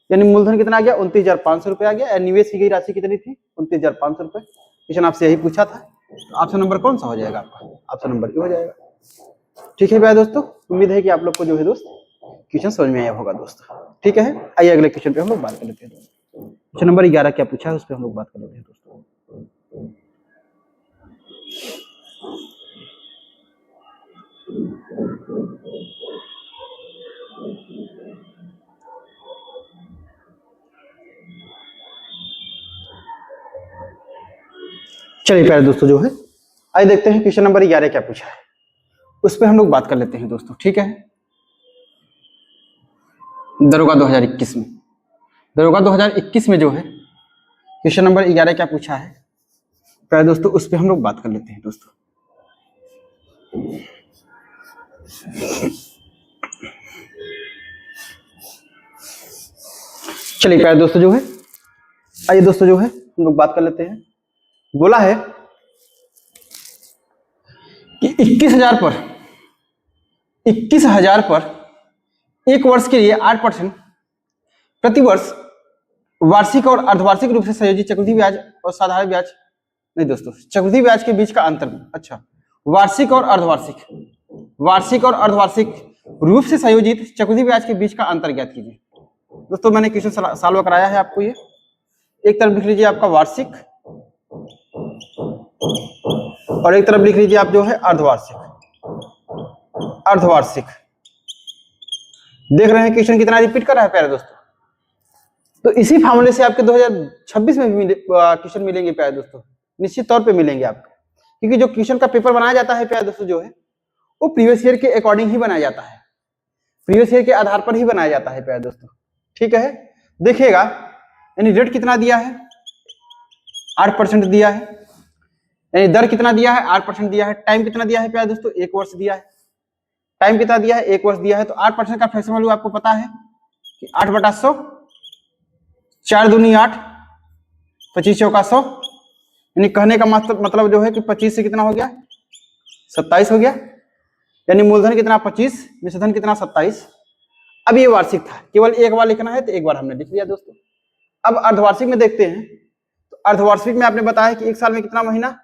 यानी मूलधन कितना आ गया 29,500 रुपए आ गया। निवेश की गई राशि कितनी थी 29,500 रुपए। क्वेश्चन आपसे यही पूछा था, तो ऑप्शन नंबर कौन सा हो जाएगा आपका, ऑप्शन नंबर ए हो जाएगा। ठीक है प्यारे दोस्तों, उम्मीद है कि आप लोग को जो है दोस्त क्वेश्चन समझ में आया होगा दोस्तों। ठीक है, आइए अगले क्वेश्चन पे हम लोग बात कर लेते हैं। क्वेश्चन नंबर 11 क्या पूछा है उस पर हम लोग बात कर लेते हैं दोस्तों। चलिए प्यारे दोस्तों जो है आइए देखते हैं क्वेश्चन नंबर 11 क्या पूछा है, उस पर हम लोग बात कर लेते हैं दोस्तों। ठीक है, दरोगा 2021 में, दरोगा 2021 में जो है क्वेश्चन नंबर 11 क्या पूछा है प्यारे दोस्तों, उस पर हम लोग बात कर लेते हैं दोस्तों। चलिए प्यारे दोस्तों जो है आइए दोस्तों जो है हम लोग बात कर लेते हैं। बोला है कि 21,000 पर एक वर्ष के लिए 8% प्रति वर्ष वार्षिक और अर्धवार्षिक रूप से संयोजित चक्रवृद्धि ब्याज और साधारण ब्याज, नहीं दोस्तों, चक्रवृद्धि ब्याज के बीच का अंतर, अच्छा, वार्षिक और अर्धवार्षिक, वार्षिक और अर्धवार्षिक रूप से संयोजित चक्रवृद्धि ब्याज के बीच का अंतर ज्ञात कीजिए। दोस्तों मैंने क्वेश्चन सॉल्व कराया है आपको, ये एक तरफ लिख लीजिए आपका वार्षिक और एक तरफ लिख लीजिए आप जो है अर्धवार्षिक। अर्धवार्षिक देख रहे हैं क्वेश्चन कितना रिपीट कर रहा है प्यारे दोस्तों। तो इसी फार्मूले से आपके 2026 में भी क्वेश्चन मिलेंगे प्यारे दोस्तों, निश्चित तौर पे मिलेंगे आपको, क्योंकि जो क्वेश्चन का पेपर बनाया जाता है प्यारे दोस्तों जो है वो प्रीवियस ईयर के अकॉर्डिंग ही बनाया जाता है, प्रीवियस ईयर के आधार पर ही बनाया जाता है प्यारे दोस्तों। ठीक है, देखिएगा यानी रेट कितना दिया है 8% दिया है, यानी दर कितना दिया है 8% दिया है, टाइम कितना दिया है प्यारे दोस्तों 1 वर्ष दिया है, टाइम कितना दिया है 1 वर्ष दिया है। तो 8% का फ्रैक्शन वैल्यू आपको पता है कि 8/100, 4 दूनी 8, 25 चौका 100, यानी कहने का मतलब जो है कि 25 से कितना हो गया 27 हो गया, यानी मूलधन कितना 25, मिश्रधन कितना 27। अब ये वार्षिक था, केवल एक बार लिखना है तो एक बार हमने लिख लिया दोस्तों। अब अर्धवार्षिक में देखते हैं, तो अर्धवार्षिक में आपने बताया कि एक साल में कितना महीना,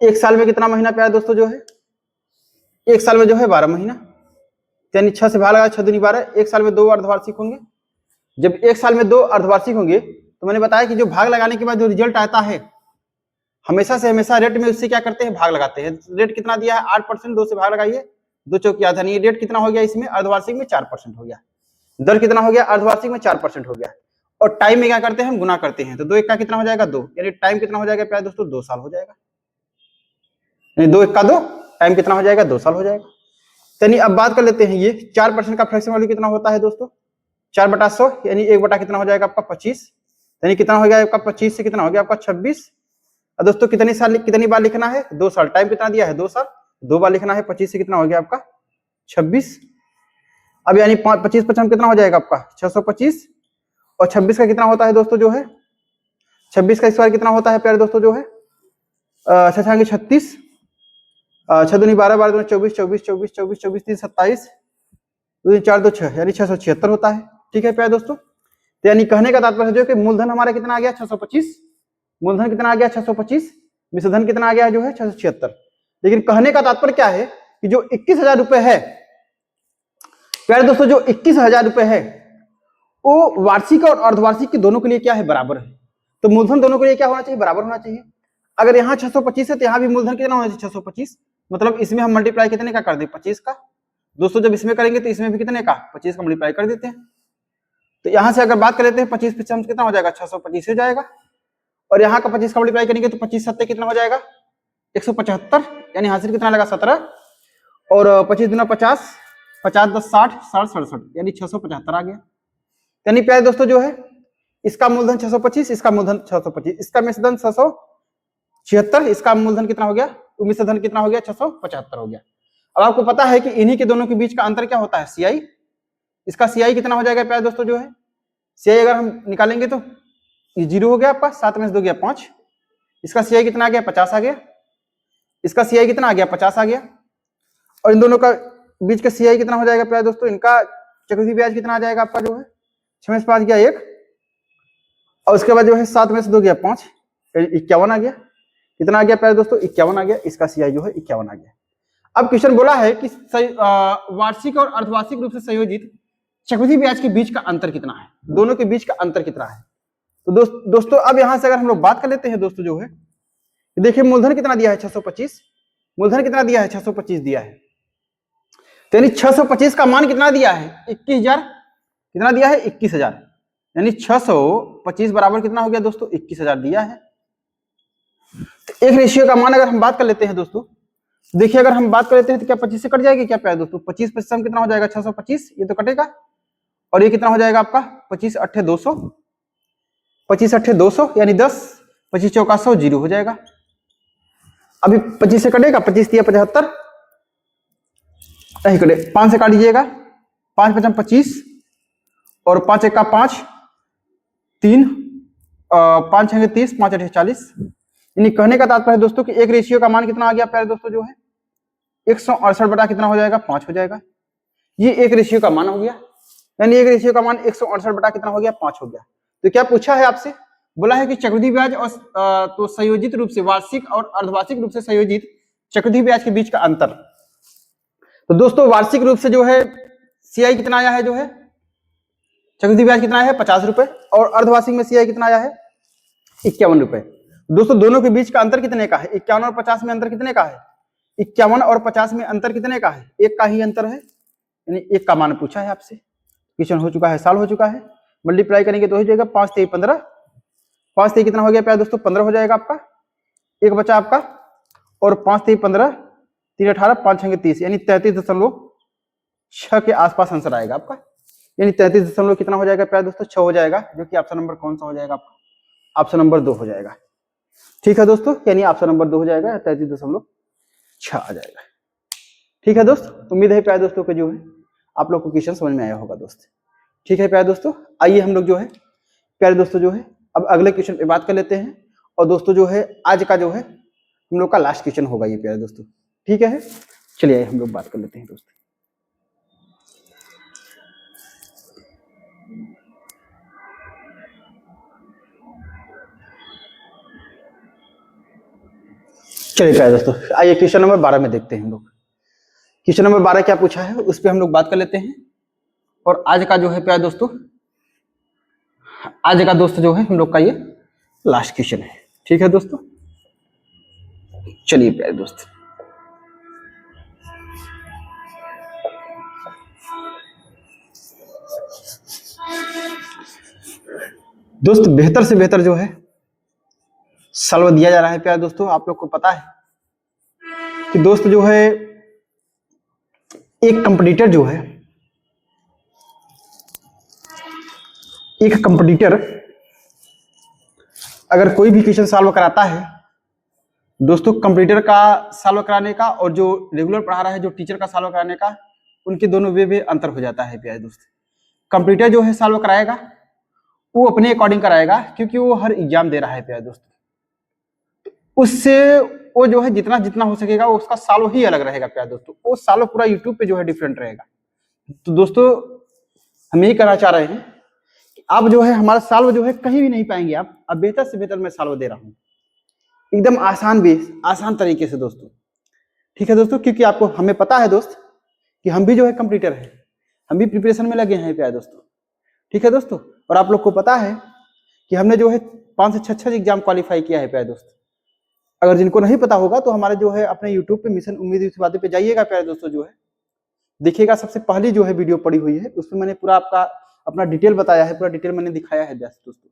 एक साल में कितना महीना प्यारे दोस्तों जो है, एक साल में जो है 12 महीना, यानी 6 से भाग लगा 6 दूनी 12, एक साल में 2 अर्धवार्षिक होंगे। जब एक साल में 2 अर्धवार्षिक होंगे तो मैंने बताया कि जो भाग लगाने के बाद जो रिजल्ट आता है हमेशा से हमेशा रेट में उससे क्या करते हैं भाग लगाते हैं। रेट कितना दिया है 8%, 2 से भाग लगाइए, 2 चौकी 8, यानी रेट कितना हो गया इसमें अर्धवार्षिक में 4% हो गया। दर कितना हो गया अर्धवार्षिक में 4% हो गया। और टाइम में क्या करते हैं हम गुना करते हैं, तो 2 1 कितना हो जाएगा 2, यानी टाइम कितना हो जाएगा प्यारे दोस्तों 2 साल हो जाएगा, यानी 2 1 2, टाइम कितना हो जाएगा 2 साल हो जाएगा। यानी अब बात कर लेते हैं ये 4% का फ्रैक्शन वैल्यू कितना होता है दोस्तों 4/100, यानी 1 कितना हो जाएगा आपका 25, यानी कितना हो गया आपका 25 से कितना हो गया आपका 26। और दोस्तों कितनी बार लिखना है 2 साल, टाइम कितना दिया है 2 साल, 2 बार लिखना है, 25 से कितना हो गया आपका 26। अब यानी 25 कितना हो जाएगा आपका 625, और 26 का कितना होता है दोस्तों जो है 26 का स्क्वायर कितना होता है प्यारे दोस्तों जो है 36, 6 दूनी 12, 12 दूनी 24, 24 24 24 24 3 27, 2 4 2 6, यानी 676 होता है। ठीक है प्यारे दोस्तों, तो यानी कहने का तात्पर्य जो कि मूलधन हमारा कितना आ गया 625, मूलधन कितना आ गया 625, मिश्रधन कितना आ गया जो है 676। लेकिन कहने का तात्पर्य क्या है कि जो 21,000 रुपए है प्यारे दोस्तों, जो 21,000 रुपए है वो वार्षिक और अर्धवार्षिक के दोनों के लिए क्या है बराबर है। तो मूलधन दोनों के लिए क्या होना चाहिए बराबर होना चाहिए। अगर यहाँ 625 है तो यहाँ भी मूलधन कितना होना चाहिए 625, मतलब इसमें हम मल्टीप्लाई कितने का कर दे 25 का। दोस्तों जब इसमें करेंगे तो इसमें भी कितने का 25 का मल्टीप्लाई कर देते हैं। तो यहाँ से अगर बात कर लेते हैं 25 55 कितना हो जाएगा 625 हो जाएगा, और यहाँ का 25 का मल्टीप्लाई करेंगे तो 25 7 कितना हो जाएगा 175, यानी हासिल कितना लगा 17, और 25 दूना 50, 50 10 60 60 67, यानी 675 आ गया। यानी प्यारे दोस्तों जो है इसका मूलधन 625, इसका मूलधन 625, इसका मिश्रधन 676, इसका मूलधन कितना हो गया मिश्रधन कितना हो गया 675 हो गया। अब आपको पता है कि इन्हीं के दोनों के बीच का अंतर क्या होता है सीआई। इसका सीआई कितना हो जाएगा प्यारे दोस्तों जो है सीआई अगर हम निकालेंगे तो ये 0 हो गया आपका, 7 में से 2 गया 5, इसका सीआई कितना आ गया 50 आ गया, इसका सीआई कितना आ गया 50 आ गया, और इन दोनों का बीच का सीआई कितना हो जाएगा प्यारे दोस्तों, इनका चक्रवृद्धि ब्याज कितना आ जाएगा आपका जो है 6 में से 5 गया 1, और उसके बाद जो है 7 में से 2 गया 5, 51 आ गया। कितना आ गया प्यारे दोस्तों 51 आ गया, इसका सीआई जो है 51 आ गया। अब क्वेश्चन बोला है कि वार्षिक और अर्धवार्षिक रूप से संयोजित चक्रवृद्धि ब्याज के बीच का अंतर कितना है, दोनों के बीच का अंतर कितना है। तो दोस्तों अब यहां से अगर हम लोग बात कर लेते हैं दोस्तों जो है देखिए मूलधन कितना दिया है 625, मूलधन कितना दिया है 625 दिया है, तो यानी 625 का मान कितना दिया है 21,000, कितना दिया है 21,000, यानी 625 बराबर कितना हो गया दोस्तों 21,000 दिया है। एक रेशियो का मान अगर हम बात कर लेते हैं दोस्तों, देखिए अगर हम बात कर लेते हैं तो क्या 25 से कट जाएगी क्या प्यारे दोस्तों? 25 कितना हो जाएगा? 625, ये तो कटेगा। और ये कितना हो जाएगा आपका? 25 अट्ठे 200, 25 अट्ठे 200 यानी 10, 25 चौका 100, 0 हो जाएगा। अभी 25 से कटेगा, 25 दिया 75, नहीं कटे, 5 से काट दीजिएगा, 5 पचम 25 और 5 एक का 5, 3, 5 छंगे 30, 5 अठे 40। यानी कहने का तात्पर्य दोस्तों कि एक रेशियो का मान कितना आ गया प्यारे दोस्तों जो है 168 बटा कितना हो जाएगा? 5 हो जाएगा। ये एक रेशियो का मान हो गया, यानी एक रेशियो का मान 168 बटा कितना हो गया? 5 हो गया। तो क्या पूछा है आपसे? बोला है कि चक्रवृद्धि ब्याज और तो संयोजित रूप से वार्षिक और अर्धवार्षिक रूप से संयोजित चक्रवृद्धि ब्याज के बीच का अंतर। तो दोस्तों वार्षिक रूप से जो है सीआई कितना आया है? जो है चक्रवृद्धि ब्याज कितना है? 50 रुपए। और अर्धवार्षिक में सीआई कितना आया है? 51 रुपए। दोस्तों दोनों के बीच का अंतर कितने का है? 51 और 50 में अंतर कितने का है? 51 और 50 में अंतर कितने का है? एक का ही अंतर है, यानी एक का मान पूछा है आपसे। क्वेश्चन हो चुका है, सॉल्व हो चुका है। मल्टीप्लाई करेंगे तो हो जाएगा 5 3 15, 5 3 कितना हो गया प्यारे दोस्तों? 15 हो जाएगा आपका। एक बचा आपका, और 5 3 15, 3 18, 5 छंगे 30, यानी 33.6 के आसपास आंसर आएगा आपका। यानी 33 कितना हो जाएगा प्यारे दोस्तों? 6 हो जाएगा, जो कि ऑप्शन नंबर कौन सा हो जाएगा आपका? ऑप्शन नंबर 2 हो जाएगा। ठीक है दोस्तों, यानी ऑप्शन नंबर 2 हो जाएगा, 33.6 आ जाएगा। ठीक है दोस्त, उम्मीद है प्यारे दोस्तों को जो है आप लोग को क्वेश्चन समझ में आया होगा दोस्त। ठीक है प्यारे दोस्तों, आइए हम लोग जो है प्यारे दोस्तों जो है अब अगले क्वेश्चन पे बात कर लेते हैं। और दोस्तों जो है आज का जो है हम लोग का लास्ट क्वेश्चन होगा ये प्यारे दोस्तों। ठीक है, चलिए हम लोग बात कर लेते हैं दोस्त। चलिए प्यारे दोस्तों, आइए क्वेश्चन नंबर 12 में देखते हैं हम लोग। क्वेश्चन नंबर 12 क्या पूछा है उस पर हम लोग बात कर लेते हैं। और आज का जो है प्यारे दोस्तों, आज का दोस्त जो है हम लोग का ये लास्ट क्वेश्चन है। ठीक है दोस्तों, चलिए प्यारे दोस्त, दोस्त बेहतर से बेहतर जो है सॉल्व दिया जा रहा है प्यारे दोस्तों। आप लोग को पता है कि दोस्त जो है एक कंपटीटर जो है, एक कंपटीटर अगर कोई भी क्वेश्चन सॉल्व कराता है दोस्तों, कंप्यूटर का सॉल्व कराने का और जो रेगुलर पढ़ा रहा है जो टीचर का सॉल्व कराने का, उनके दोनों वे अंतर हो जाता है प्यारे दोस्त। कंप्यूटर जो है सॉल्व कराएगा वो अपने अकॉर्डिंग कराएगा, क्योंकि वो हर एग्जाम दे रहा है प्यारे दोस्त। उससे वो जो है जितना जितना हो सकेगा वो उसका सॉल्व ही अलग रहेगा प्यारे दोस्तों। वो सॉल्व पूरा यूट्यूब पे जो है डिफरेंट रहेगा। तो दोस्तों हम यही कहना चाह रहे हैं कि आप जो है हमारा सॉल्व जो है कहीं भी नहीं पाएंगे आप। अब बेहतर से बेहतर मैं सॉल्व दे रहा हूँ, एकदम आसान तरीके से दोस्तों। ठीक है दोस्तों, क्योंकि आपको हमें पता है दोस्त कि हम भी जो है कंप्यूटर है, हम भी प्रिपरेशन में लगे हैं प्यारे दोस्तों। ठीक है दोस्तों, और आप लोग को पता है कि हमने जो है 5 से 6 एग्जाम क्वालिफाई किया है प्यारे दोस्त। अगर जिनको नहीं पता होगा तो हमारे जो है अपने यूट्यूब पे मिशन उम्मीद इस बातें पे जाइएगा प्यारे दोस्तों, जो है देखिएगा। सबसे पहली जो है वीडियो पड़ी हुई है उसमें मैंने पूरा आपका अपना डिटेल बताया है, पूरा डिटेल मैंने दिखाया है दोस्तों।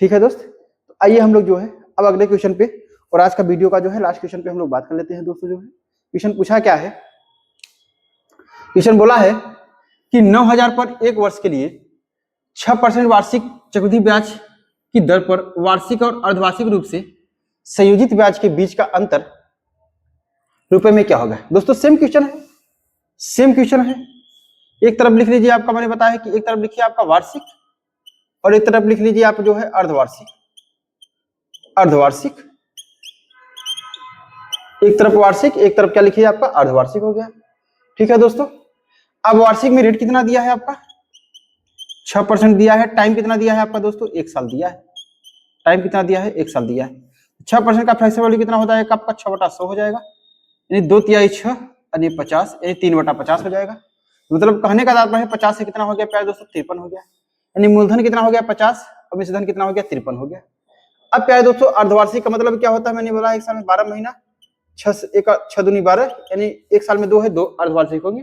ठीक है दोस्त, तो आइए हम लोग जो है अब अगले क्वेश्चन पे और आज का वीडियो का जो है लास्ट क्वेश्चन पे हम लोग बात कर लेते हैं दोस्तों। जो है क्वेश्चन पूछा क्या है, क्वेश्चन बोला है कि 9000 पर एक वर्ष के लिए 6% वार्षिक चक्रवृद्धि ब्याज की दर पर वार्षिक और अर्धवार्षिक रूप से संयोजित ब्याज के बीच का अंतर रुपए में क्या होगा। दोस्तों सेम क्वेश्चन है, सेम क्वेश्चन है। एक तरफ लिख लीजिए आपका, मैंने बताया कि एक तरफ लिखिए आपका वार्षिक और एक तरफ लिख लीजिए आप जो है अर्धवार्षिक। अर्धवार्षिक, एक तरफ वार्षिक एक तरफ क्या लिखिए आपका अर्धवार्षिक हो गया। ठीक है दोस्तों, अब वार्षिक में रेट कितना दिया है आपका 6% दिया है। टाइम कितना दिया है आपका दोस्तों 1 साल दिया है। टाइम कितना दिया है 1 साल दिया है। 6% का फ्लेक्सिबल वैल्यू कितना होता है आपका 6/100 हो जाएगा, यानी 2/6 यानी 50, यानी 3/50 हो जाएगा। मतलब कहने का तात्पर्य है 50 से कितना हो गया प्यारे दोस्तों 53 हो गया। यानी मूलधन कितना हो गया 50 और मिश्रधन कितना हो गया 53 हो गया। अब प्यारे दोस्तों अर्धवार्षिक का मतलब क्या होता है, मैंने बोला 1 साल में 12 महीना, 6 दूनी 12, यानी 1 साल में 2 है, 2 अर्धवार्षिक होंगे।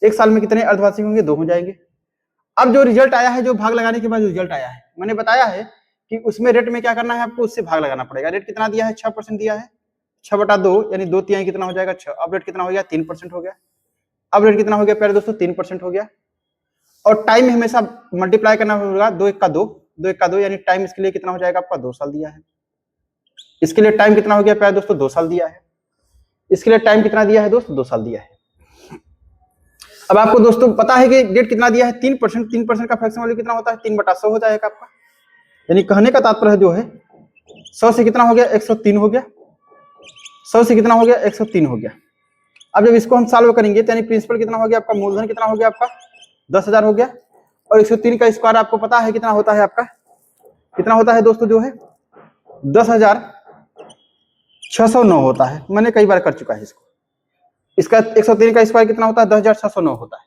1 साल में कितने अर्धवार्षिक होंगे 2 हो जाएंगे। अब जो रिजल्ट आया है, जो भाग लगाने के बाद रिजल्ट आया है, मैंने बताया है कि उसमें रेट में क्या करना है आपको, उससे भाग लगाना पड़ेगा। रेट कितना दिया है, 6% दिया है, 6/2 यानी 2/3 कितना हो जाएगा 6। अब रेट कितना हो गया 3% हो गया। अब रेट कितना हो गया प्यारे दोस्तों 3% हो गया। और टाइम हमेशा मल्टीप्लाई करना होगा, 2 1 का 2, 2 1 का 2 यानी टाइम इसके लिए कितना हो जाएगा आपका 2 साल दिया है। इसके लिए टाइम कितना हो गया प्यारे दोस्तों 2 साल दिया है। इसके लिए टाइम कितना दिया है दोस्तों 2 साल दिया है। अब आपको दोस्तों पता है कि डेट कितना दिया है 3%, 3% का फ्रैक्शन वैल्यू कितना होता है 3/100 हो जाएगा आपका। यानी कहने का तात्पर्य जो है 100 से कितना हो गया 103 हो गया, 100 से कितना हो गया 103 हो गया। अब जब इसको हम सॉल्व करेंगे तो यानी प्रिंसिपल कितना हो गया आपका, मूलधन कितना हो गया आपका 10,000 हो गया। और 103 का स्क्वायर आपको पता है कितना होता है आपका, कितना होता है दोस्तों जो है 10,609 होता है। मैंने कई बार कर चुका है इसको। इसका 103 का स्क्वायर कितना होता है 10,609 होता है।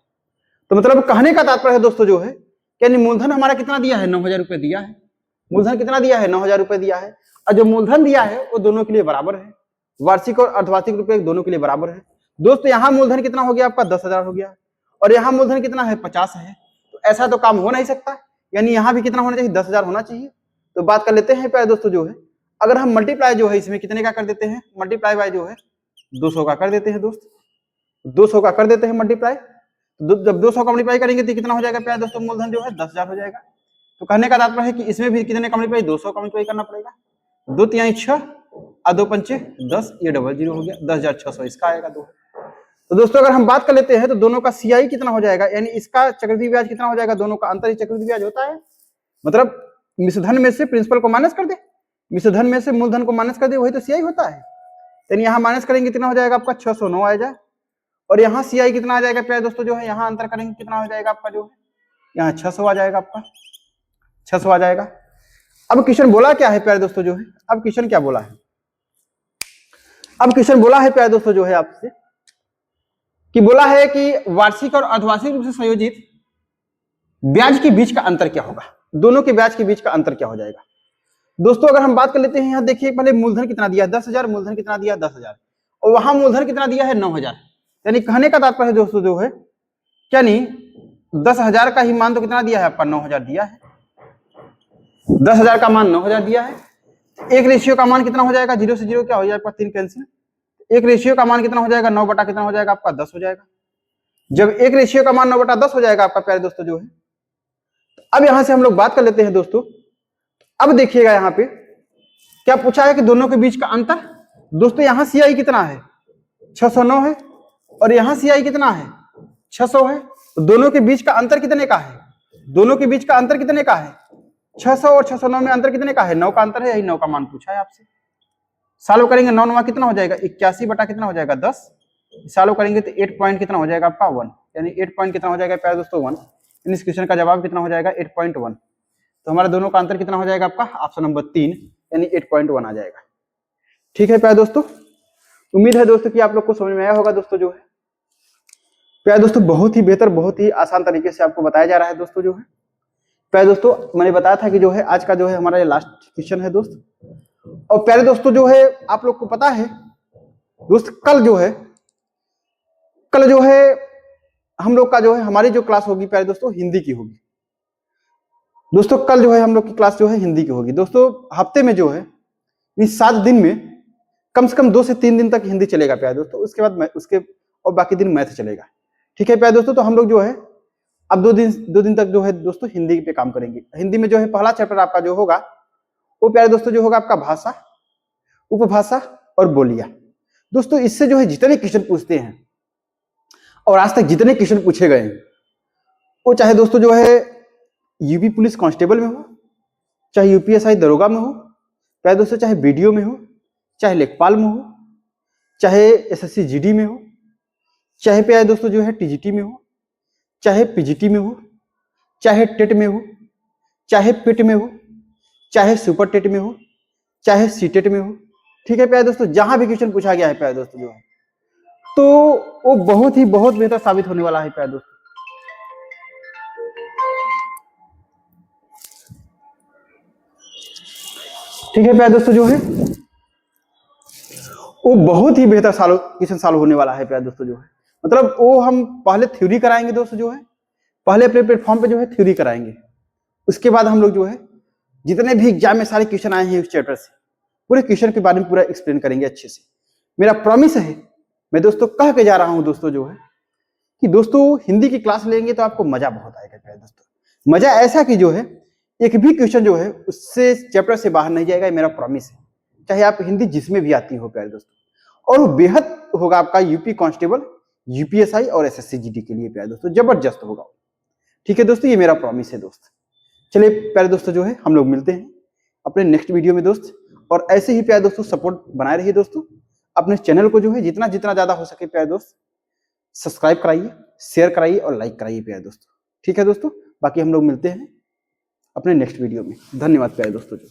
तो मतलब कहने का तात्पर्य है दोस्तों जो है, यानी मूलधन हमारा कितना दिया है 9,000 रुपए दिया है। मूलधन कितना दिया है 9,000 रुपए दिया है। और जो मूलधन दिया है वो दोनों के लिए बराबर है, वार्षिक और अर्धवार्षिक रुपए दोनों के लिए बराबर है। दोस्तों यहाँ मूलधन कितना हो गया आपका 10,000 हो गया, और यहाँ मूलधन कितना है 50 है। तो ऐसा तो काम हो नहीं सकता, यानी यहाँ भी कितना होना चाहिए 10,000 होना चाहिए। तो बात कर लेते हैं प्यारे दोस्तों जो है, अगर हम मल्टीप्लाई जो है इसमें कितने का कर देते हैं, मल्टीप्लाई बाय जो है 200 का कर देते हैं दोस्त, 200 का कर देते हैं मल्टीप्लाई। जब 200 का मल्टीप्लाई करेंगे तो कितना हो जाएगा प्यारे दोस्तों, मूलधन जो है 10,000 हो जाएगा। तो कहने का तात्पर्य है कि इसमें भी कितने का मल्टीप्लाई 200 का मल्टीप्लाई करना पड़ेगा। 2 तिहाई 6 और 2 पंचे 10, ये 00 हो गया, 10,600 इसका आएगा 2। तो दोस्तों अगर हम बात कर लेते हैं तो दोनों का सीआई कितना हो जाएगा, यानी इसका चक्रवृद्धि ब्याज कितना हो जाएगा, दोनों का अंतर ही चक्रवृद्धि ब्याज होता है। मतलब मिश्रधन में से प्रिंसिपल को माइनस कर दे, मिश्रधन में से मूलधन को माइनस कर दे, वही तो सीआई होता है। यानी यहाँ माइनस करेंगे कितना हो जाएगा आपका 609 आएगा। और यहाँ सीआई कितना आ जाएगा प्यारे दोस्तों जो है, यहाँ अंतर करेंगे कितना हो जाएगा आपका जो है, यहाँ 600 आ जाएगा आपका, 600 आ जाएगा। अब क्वेश्चन बोला क्या है प्यारे दोस्तों जो है, अब क्वेश्चन क्या बोला है, अब क्वेश्चन बोला है प्यारे दोस्तों जो है आपसे कि बोला है कि वार्षिक और अर्धवार्षिक रूप से संयोजित ब्याज के बीच का अंतर क्या होगा, दोनों के ब्याज के बीच का अंतर क्या हो जाएगा। दोस्तों अगर हम बात कर लेते हैं, यहाँ देखिए पहले मूलधन कितना दिया है 10,000, मूलधन कितना दिया है 10,000, और वहां मूलधन कितना दिया है 9,000। यानी कहने का तात्पर्य दोस्तों जो है, यानी 10,000 का ही मान तो कितना दिया है आपका 9,000 दिया है, 10,000 का मान 9,000 दिया है। एक रेशियो का मान कितना हो जाएगा, 0 से 0 क्या हो जाएगा 3 कैंसिल, एक रेशियो का मान कितना हो जाएगा 9 बटा कितना हो जाएगा आपका 10 हो जाएगा। जब एक रेशियो का मान 9 बटा 10 हो जाएगा आपका प्यारे दोस्तों जो है, अब यहां से हम लोग बात कर लेते हैं दोस्तों। अब देखिएगा यहाँ पे क्या पूछा है कि दोनों के बीच का अंतर। दोस्तों यहाँ सीआई कितना है 609 है, और यहाँ सीआई कितना है 600 है। तो दोनों के बीच का अंतर कितने का है, दोनों के बीच का अंतर कितने का है 600 और 609 में अंतर कितने का है 9 का अंतर है, यही 9 का मान पूछा है आपसे। सॉल्व करेंगे 9 9 कितना हो जाएगा 81 बटा कितना हो जाएगा 10, सॉल्व करेंगे तो 8 पॉइंट कितना हो जाएगा आपका 1, यानी 8 पॉइंट कितना हो जाएगा प्यारे दोस्तों 1। इस क्वेश्चन का जवाब कितना हो जाएगा 8.1। तो हमारा दोनों का अंतर कितना हो जाएगा आपका ऑप्शन नंबर 3 यानी 8.1 आ जाएगा। ठीक है प्यारे दोस्तों, उम्मीद है दोस्तों कि आप लोग को समझ में आया होगा दोस्तों जो है। प्यारे दोस्तों बहुत ही बेहतर बहुत ही आसान तरीके से आपको बताया जा रहा है दोस्तों जो है। प्यारे दोस्तों मैंने बताया था कि जो है आज का जो है हमारा ये लास्ट क्वेश्चन है दोस्त। और प्यारे दोस्तों जो है आप लोग को पता है दोस्त, कल जो है हम लोग का जो है हमारी जो क्लास होगी प्यारे दोस्तों हिंदी की होगी दोस्तों। कल जो है हम लोग की क्लास जो है हिंदी की होगी दोस्तों। हफ्ते में जो है इन 7 दिन में कम से कम 2 से 3 दिन तक हिंदी चलेगा प्यारे दोस्तों, उसके बाद उसके और बाकी दिन मैथ चलेगा। ठीक है प्यारे दोस्तों, तो हम लोग जो है अब 2 दिन तक जो है दोस्तों हिंदी पे काम करेंगे। हिंदी में जो है पहला चैप्टर आपका जो होगा वो प्यारे दोस्तों जो होगा आपका भाषा, उपभाषा और बोलिया। दोस्तों इससे जो है जितने क्वेश्चन पूछते हैं और आज तक जितने क्वेश्चन पूछे गए हैं वो चाहे दोस्तों जो है यूपी पुलिस कांस्टेबल में हो, चाहे यूपीएसआई दरोगा में हो, प्यारे दोस्तों चाहे बीडीओ में हो, चाहे लेखपाल में हो, चाहे एसएससी जीडी में हो, चाहे प्यारे दोस्तों जो है टीजीटी में हो, चाहे पीजीटी में हो, चाहे टेट में हो, चाहे पेट में हो, चाहे सुपर टेट में हो, चाहे सीटेट में हो। ठीक है प्यारे दोस्तों, जहां भी क्वेश्चन पूछा गया है प्यारे दोस्तों जो है तो वो बहुत बेहतर साबित होने वाला है प्यारे दोस्तों। ठीक है प्यारे दोस्तों जो है वो बहुत ही बेहतर क्वेश्चन सॉल्व होने वाला है प्यारे दोस्तों जो है। मतलब वो हम पहले थ्योरी कराएंगे दोस्तों जो है, पहले अपने प्लेटफॉर्म पे जो है थ्योरी कराएंगे, उसके बाद हम लोग जो है जितने भी एग्जाम में सारे क्वेश्चन आए हैं उस चैप्टर से, पूरे क्वेश्चन के बारे में पूरा एक्सप्लेन करेंगे अच्छे से। मेरा प्रॉमिस है, मैं दोस्तों कह के जा रहा हूं दोस्तों जो है कि दोस्तों हिंदी की क्लास लेंगे तो आपको मजा बहुत आएगा प्यारे दोस्तों। मजा ऐसा कि जो है एक भी क्वेश्चन जो है उससे चैप्टर से बाहर नहीं जाएगा, मेरा प्रॉमिस है। चाहे आप हिंदी जिसमें भी आती हो प्यारे दोस्तों, और वो बेहद होगा आपका यूपी कांस्टेबल, यूपीएसआई और एसएससी जीडी के लिए प्यारे दोस्तों, जबरदस्त होगा। ठीक है दोस्तों, ये मेरा प्रॉमिस है दोस्त। चलिए प्यारे दोस्तों जो है हम लोग मिलते हैं अपने नेक्स्ट वीडियो में दोस्त, और ऐसे ही प्यारे दोस्तों सपोर्ट बनाए रहिए दोस्तों। अपने चैनल को जो है जितना जितना ज्यादा हो सके प्यारे दोस्त सब्सक्राइब कराइए, शेयर कराइए और लाइक कराइए प्यारे दोस्तों। ठीक है दोस्तों, बाकी हम लोग मिलते हैं अपने नेक्स्ट वीडियो में। धन्यवाद प्यारे दोस्तों जो।